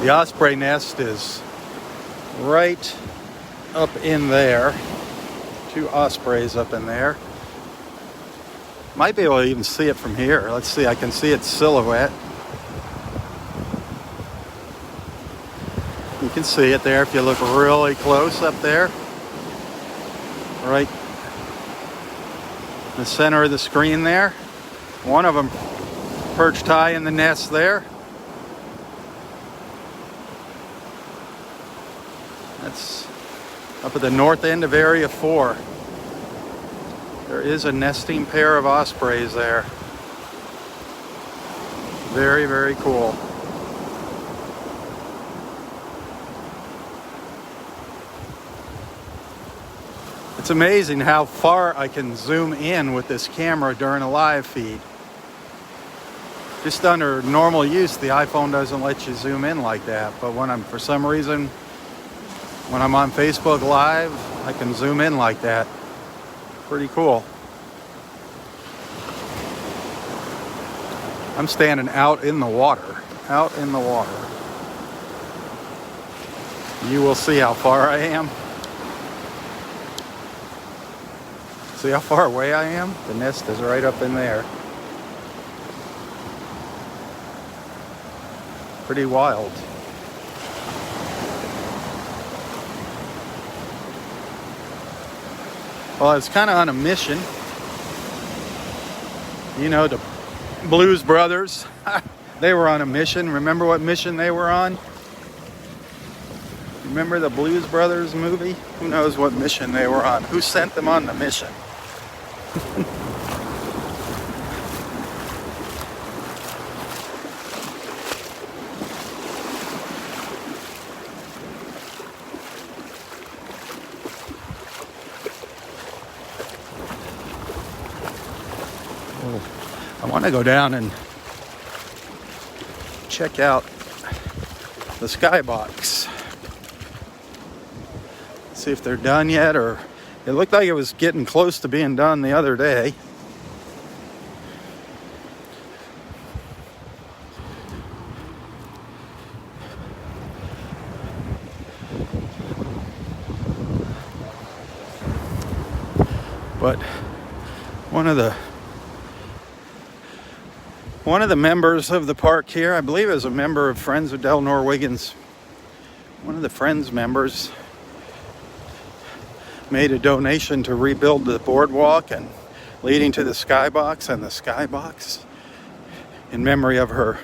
The osprey nest is right up in there. 2 ospreys up in there. Might be able to even see it from here. Let's see, I can see its silhouette. You can see it there if you look really close up there. Right in the center of the screen there. One of them perched high in the nest there. That's up at the north end of Area 4. There is a nesting pair of ospreys there. Very, very cool. It's amazing how far I can zoom in with this camera during a live feed. Just under normal use, the iPhone doesn't let you zoom in like that. But for some reason, when I'm on Facebook Live, I can zoom in like that. Pretty cool. I'm standing out in the water. Out in the water. You will see how far I am. See how far away I am? The nest is right up in there. Pretty wild. Well, I was kind of on a mission. You know, the Blues Brothers, they were on a mission. Remember what mission they were on? Remember the Blues Brothers movie? Who knows what mission they were on? Who sent them on the mission? want to go down and check out the skybox. See if they're done yet, or it looked like it was getting close to being done the other day. But one of the members of the park here, I believe it was a member of Friends of delnor-Wiggins, one of the Friends members made a donation to rebuild the boardwalk and leading to the skybox, and the skybox in memory of her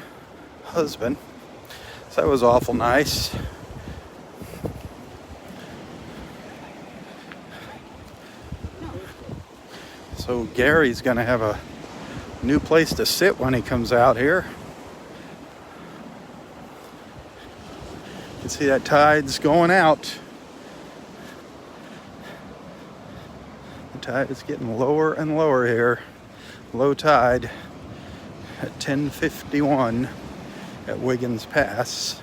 husband. So that was awful nice. So Gary's gonna have a new place to sit when he comes out here. You can see that tide's going out. The tide is getting lower and lower here. Low tide at 10:51 at Wiggins Pass.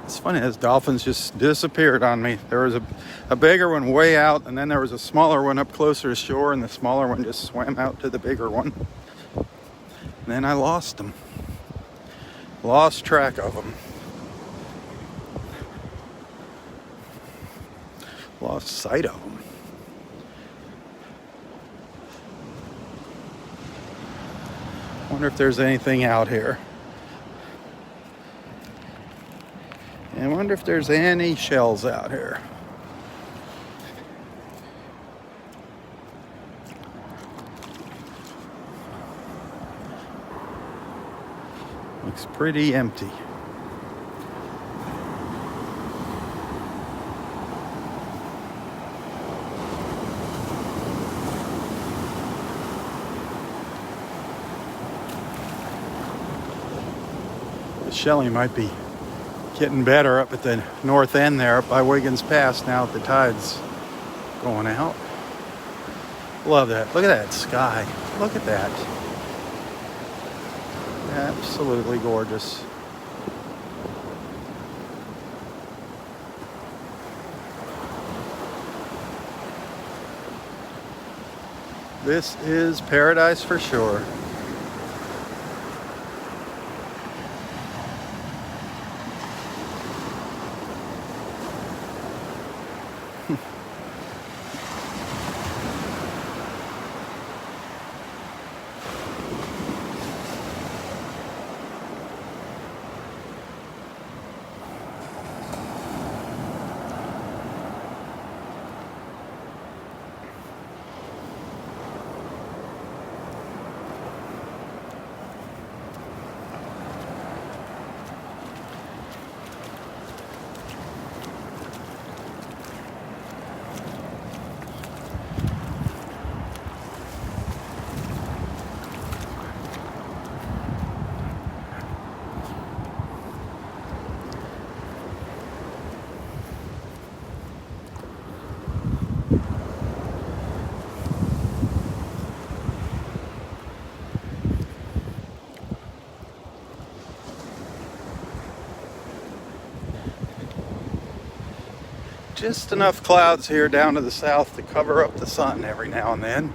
It's funny, those dolphins just disappeared on me. There was a bigger one way out, and then there was a smaller one up closer to shore, and the smaller one just swam out to the bigger one. And then I lost them. Lost track of them. Lost sight of them. Wonder if there's anything out here. I wonder if there's any shells out here. Looks pretty empty. The shelling might be getting better up at the north end there, up by Wiggins Pass, now that the tide's going out. Love that. Look at that sky. Look at that. Absolutely gorgeous. This is paradise for sure. Just enough clouds here down to the south to cover up the sun every now and then.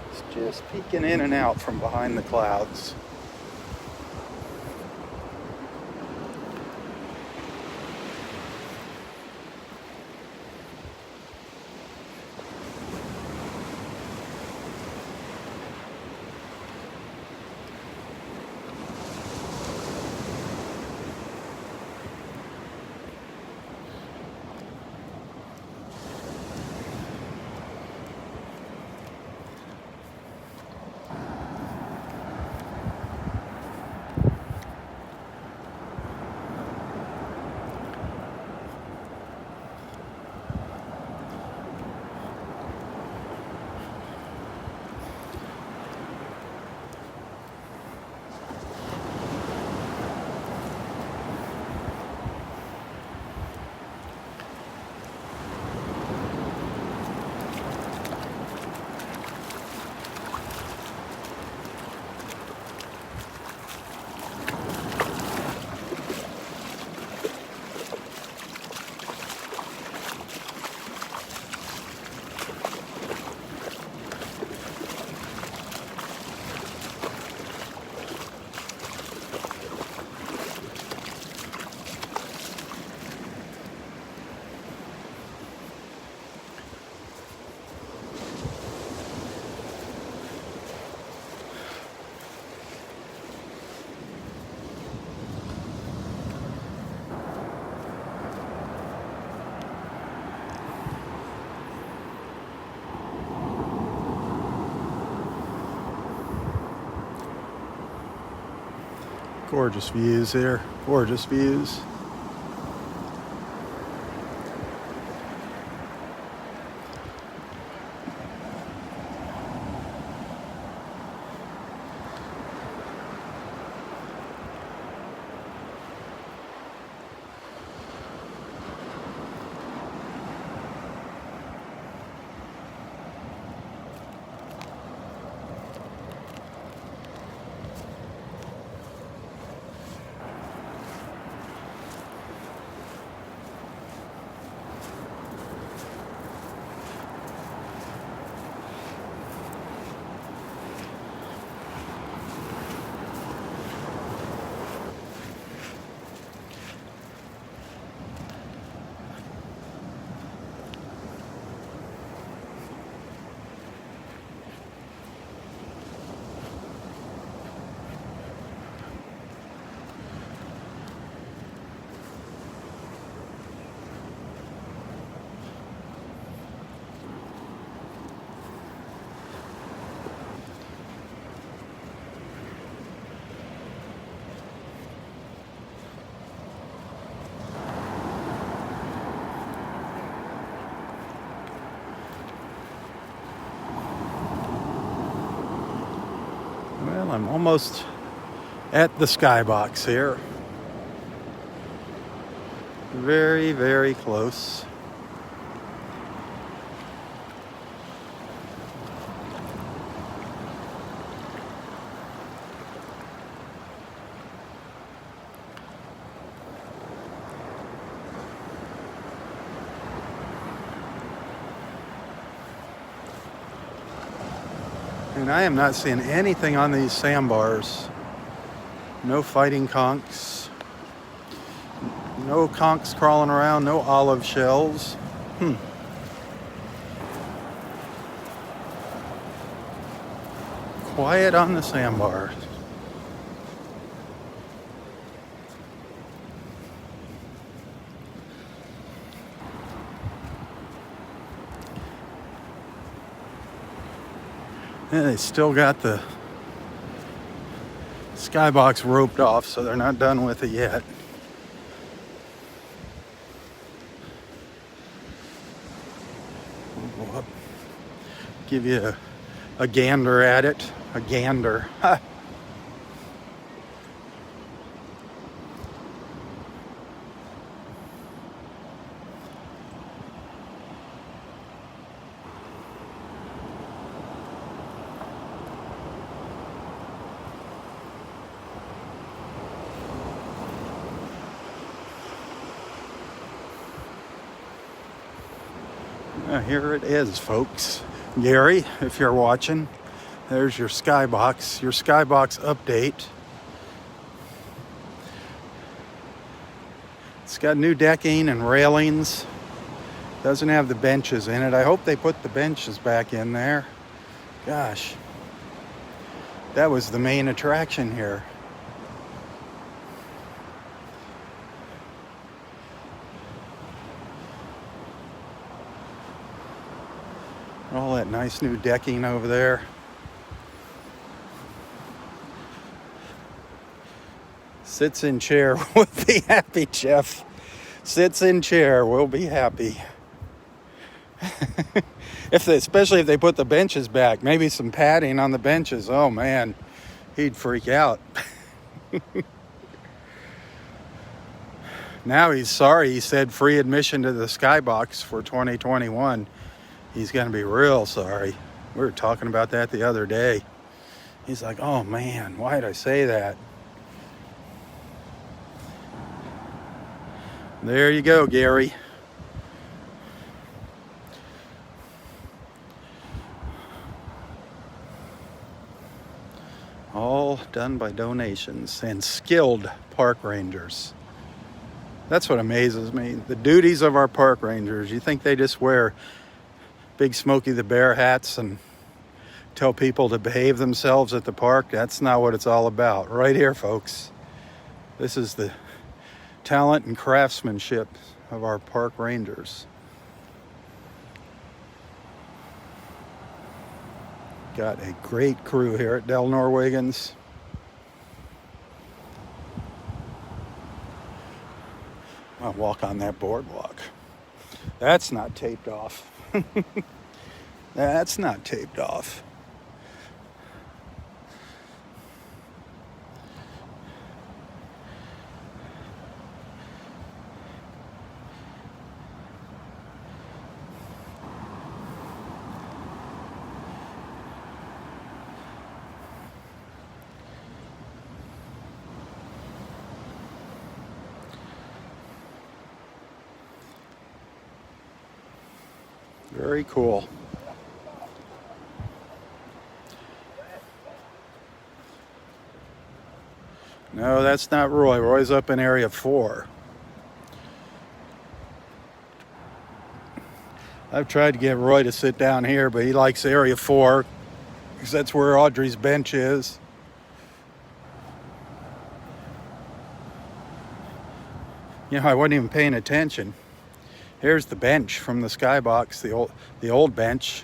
It's just peeking in and out from behind the clouds. Gorgeous views here. Gorgeous views. Well, I'm almost at the skybox here. Very, very close. And I am not seeing anything on these sandbars. No fighting conchs. No conchs crawling around. No olive shells. Quiet on the sandbars. And they still got the skybox roped off, so they're not done with it yet. We'll give you a gander at it. A gander. Ha. Here it is, folks. Gary, if you're watching, there's your skybox update. It's got new decking and railings. Doesn't have the benches in it. I hope they put the benches back in there. Gosh, that was the main attraction here. All that nice new decking over there. Sits in chair, will be happy, Jeff. Sits in chair, will be happy. Especially if they put the benches back. Maybe some padding on the benches. Oh man, he'd freak out. Now he's sorry. He said free admission to the skybox for 2021. He's going to be real sorry. We were talking about that the other day. He's like, oh man, why did I say that? There you go, Gary. All done by donations and skilled park rangers. That's what amazes me. The duties of our park rangers. You think they just wear big Smokey the Bear hats and tell people to behave themselves at the park? That's not what it's all about. Right here, folks. This is the talent and craftsmanship of our park rangers. Got a great crew here at delnor-Wiggins. I'll walk on that boardwalk. That's not taped off. That's not taped off. Very cool. No, that's not Roy. Roy's up in area 4. I've tried to get Roy to sit down here, but he likes area 4 because that's where Audrey's bench is. You know, I wasn't even paying attention. Here's the bench from the skybox, the old bench.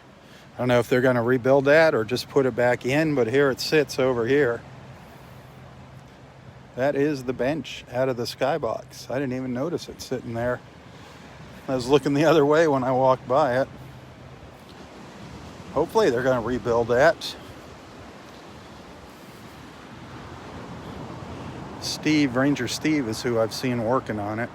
I don't know if they're going to rebuild that or just put it back in, but here it sits over here. That is the bench out of the skybox. I didn't even notice it sitting there. I was looking the other way when I walked by it. Hopefully they're going to rebuild that. Ranger Steve is who I've seen working on it.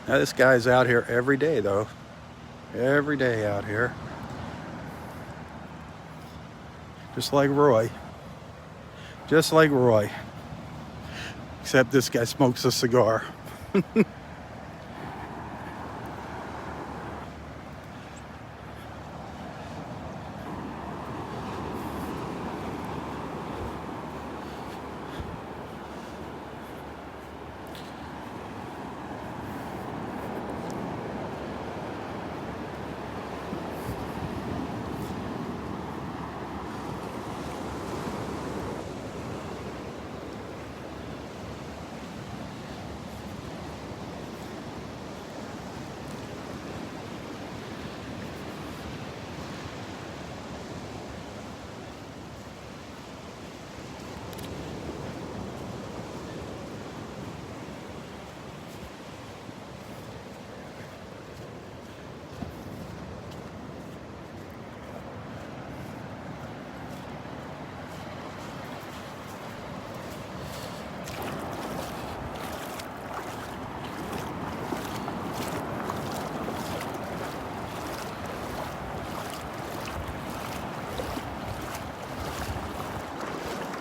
Now this guy's out here every day though. Every day out here. Just like Roy. Just like Roy. Except this guy smokes a cigar.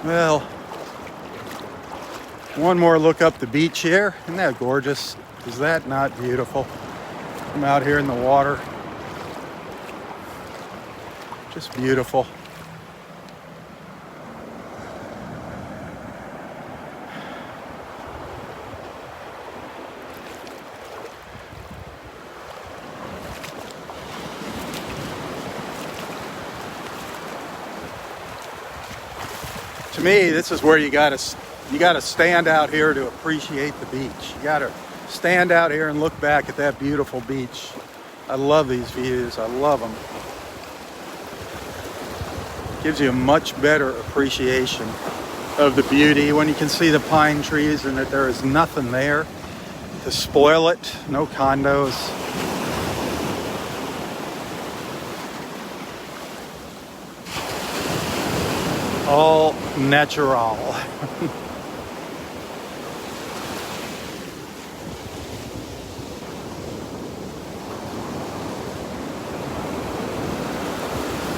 Well, one more look up the beach here. Isn't that gorgeous? Is that not beautiful? I'm out here in the water. Just beautiful. To me, this is where you gotta stand out here to appreciate the beach. You gotta stand out here and look back at that beautiful beach. I love these views. I love them. Gives you a much better appreciation of the beauty when you can see the pine trees and that there is nothing there to spoil it. No condos. All natural.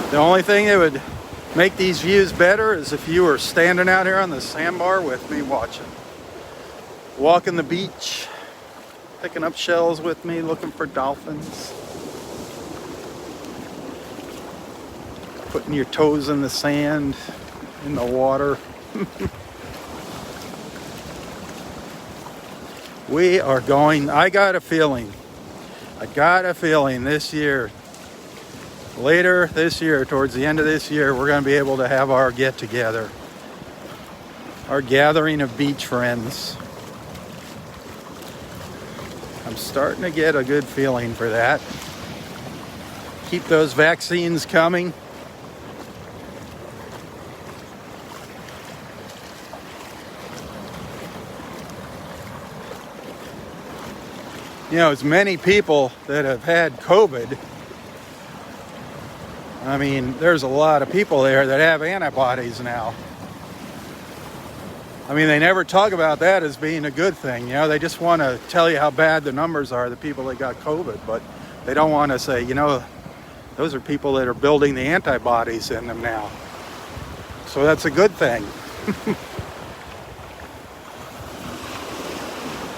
The only thing that would make these views better is if you were standing out here on the sandbar with me watching. Walking the beach, picking up shells with me, looking for dolphins. Putting your toes in the sand, in the water. We are going, I got a feeling this year, later this year, towards the end of this year, we're going to be able to have our get together, our gathering of beach friends. I'm starting to get a good feeling for that. Keep those vaccines coming. You know, as many people that have had COVID, I mean, there's a lot of people there that have antibodies now. I mean, they never talk about that as being a good thing. You know, they just want to tell you how bad the numbers are, the people that got COVID, but they don't want to say, you know, those are people that are building the antibodies in them now. So that's a good thing.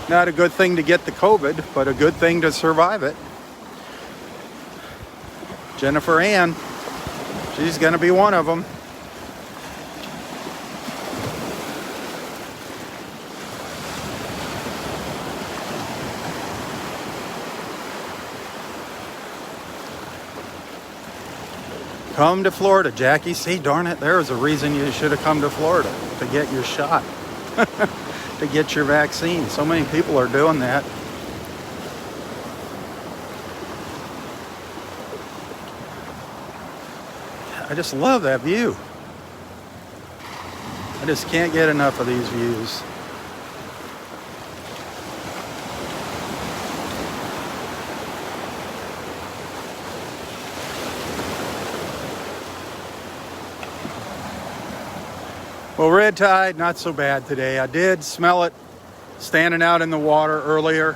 Not a good thing to get the COVID, but a good thing to survive it. Jennifer Ann, she's going to be one of them. Come to Florida, Jackie. See, darn it, there was a reason you should have come to Florida, to get your shot, to get your vaccine. So many people are doing that. I just love that view. I just can't get enough of these views. Well, red tide, not so bad today. I did smell it standing out in the water earlier,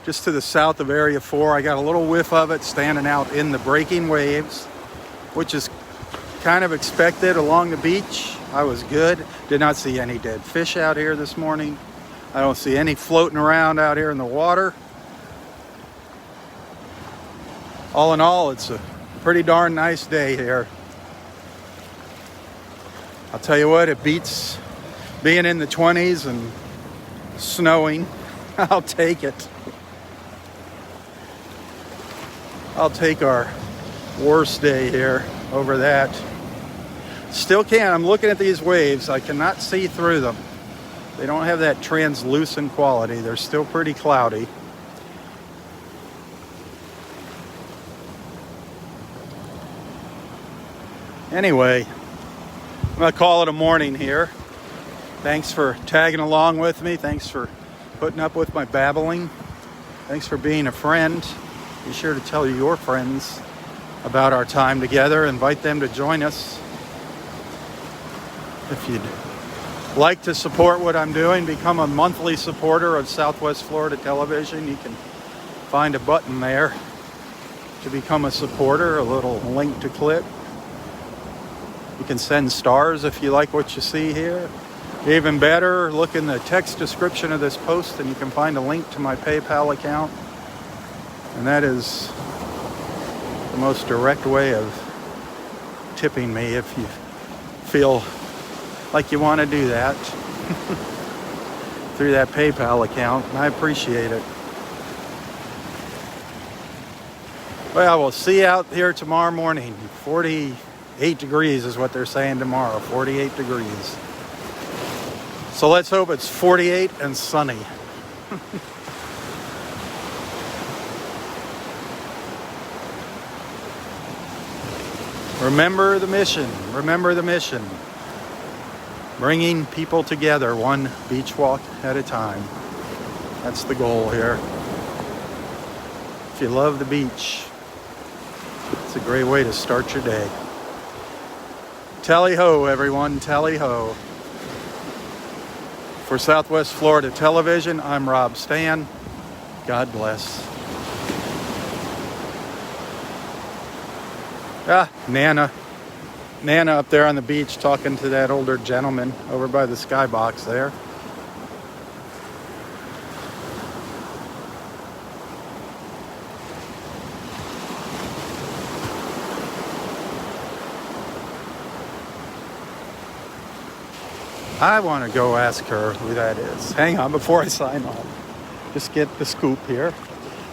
just to the south of Area 4. I got a little whiff of it standing out in the breaking waves, which is kind of expected along the beach. I was good. Did not see any dead fish out here this morning. I don't see any floating around out here in the water. All in all, it's a pretty darn nice day here. I'll tell you what, it beats being in the 20s and snowing. I'll take it. I'll take our worst day here over that. Still can't. I'm looking at these waves. I cannot see through them. They don't have that translucent quality. They're still pretty cloudy. Anyway, I'm going to call it a morning here. Thanks for tagging along with me. Thanks for putting up with my babbling. Thanks for being a friend. Be sure to tell your friends about our time together. Invite them to join us. If you'd like to support what I'm doing, become a monthly supporter of Southwest Florida Television. You can find a button there to become a supporter, a little link to click. You can send stars if you like what you see here. Even better, look in the text description of this post and you can find a link to my PayPal account. And that is the most direct way of tipping me if you feel like you want to do that through that PayPal account. And I appreciate it. Well, we'll see you out here tomorrow morning. 48 degrees is what they're saying tomorrow. 48 degrees. So let's hope it's 48 and sunny. Remember the mission. Remember the mission. Bringing people together one beach walk at a time. That's the goal here. If you love the beach, it's a great way to start your day. Tally-ho, everyone. Tally-ho. For Southwest Florida Television, I'm Robb Stan. God bless. Nana up there on the beach talking to that older gentleman over by the skybox there. I want to go ask her who that is. Hang on before I sign off. Just get the scoop here.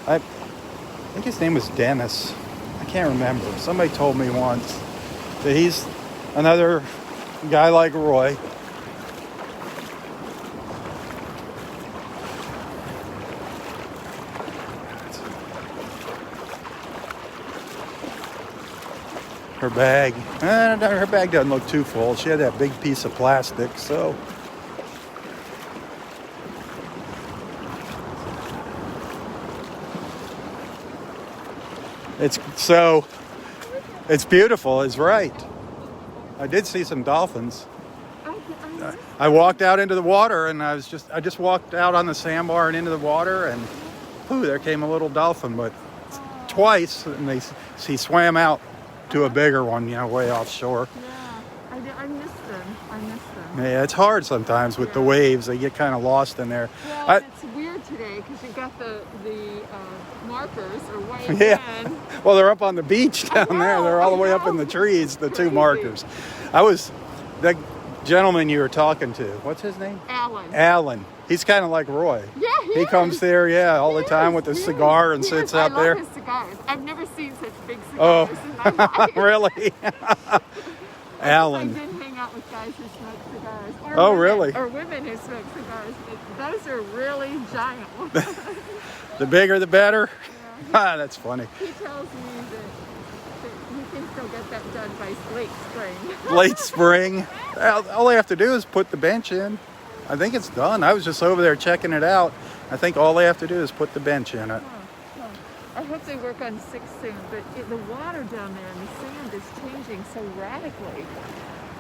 I think his name was Dennis. I can't remember. Somebody told me once that he's another guy like Roy. her bag. Her bag doesn't look too full. She had that big piece of plastic, so. It's beautiful, it's right. I did see some dolphins. I walked out into the water and I just walked out on the sandbar and into the water and there came a little dolphin, but twice, and he swam out to a bigger one, way offshore. Yeah, I miss them. Yeah, it's hard sometimes with the waves. They get kind of lost in there. Well, it's weird today because you got the markers are white. Yeah. Well, they're up on the beach down there. They're all the way up in the trees, the two markers. The gentleman you were talking to, what's his name? Alan. He's kind of like Roy. Yeah, he comes there, all the time with his cigar and sits out there. I love his cigars. I've never seen such big cigars in my life. Really? Alan. I did hang out with guys who smoke cigars. Or women, really? Or women who smoke cigars. Those are really giant ones. The bigger, the better? Yeah, that's funny. He tells me that he thinks they'll get that done by late spring. Late spring? All they have to do is put the bench in. I think it's done. I was just over there checking it out. I think all they have to do is put the bench in it. I hope they work on 6 soon, but the water down there and the sand is changing so radically.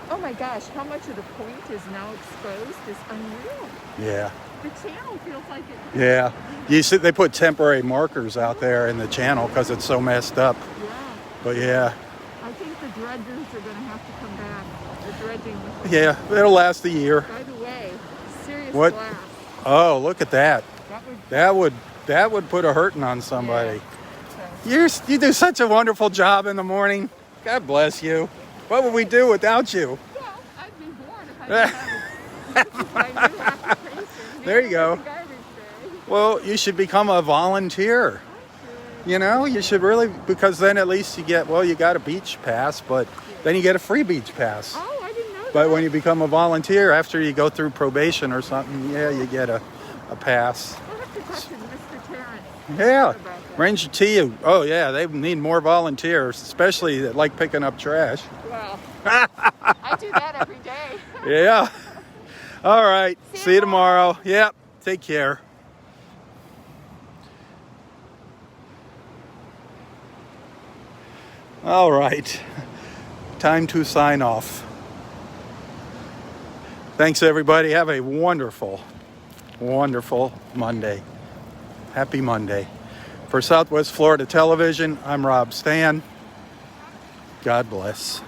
Oh my gosh, how much of the point is now exposed is unreal. Yeah. The channel feels like it. Yeah. You see, they put temporary markers out there in the channel because it's so messed up. Yeah. But yeah. I think the dredgers are going to have to come back. The dredging. Yeah, it'll last a year. By the way, serious what? blast. Oh, look at that. That would put a hurting on somebody. Yeah. You do such a wonderful job in the morning. God bless you. What would we do without you? Well, I'd be bored if I didn't have my new occupation. There you go. Well, you should become a volunteer. You should really, because then at least you got a beach pass, but then you get a free beach pass. Oh, I didn't know that. But when you become a volunteer, after you go through probation or something, you get a pass. We'll have to talk to Mr. Terrence. Yeah, Ranger T. Oh, yeah, they need more volunteers, especially that like picking up trash. Well, I do that every day. Yeah. All right. See you tomorrow. Yep. Take care. All right. Time to sign off. Thanks, everybody. Have a wonderful, wonderful Monday. Happy Monday. For Southwest Florida Television, I'm Robb Stan. God bless.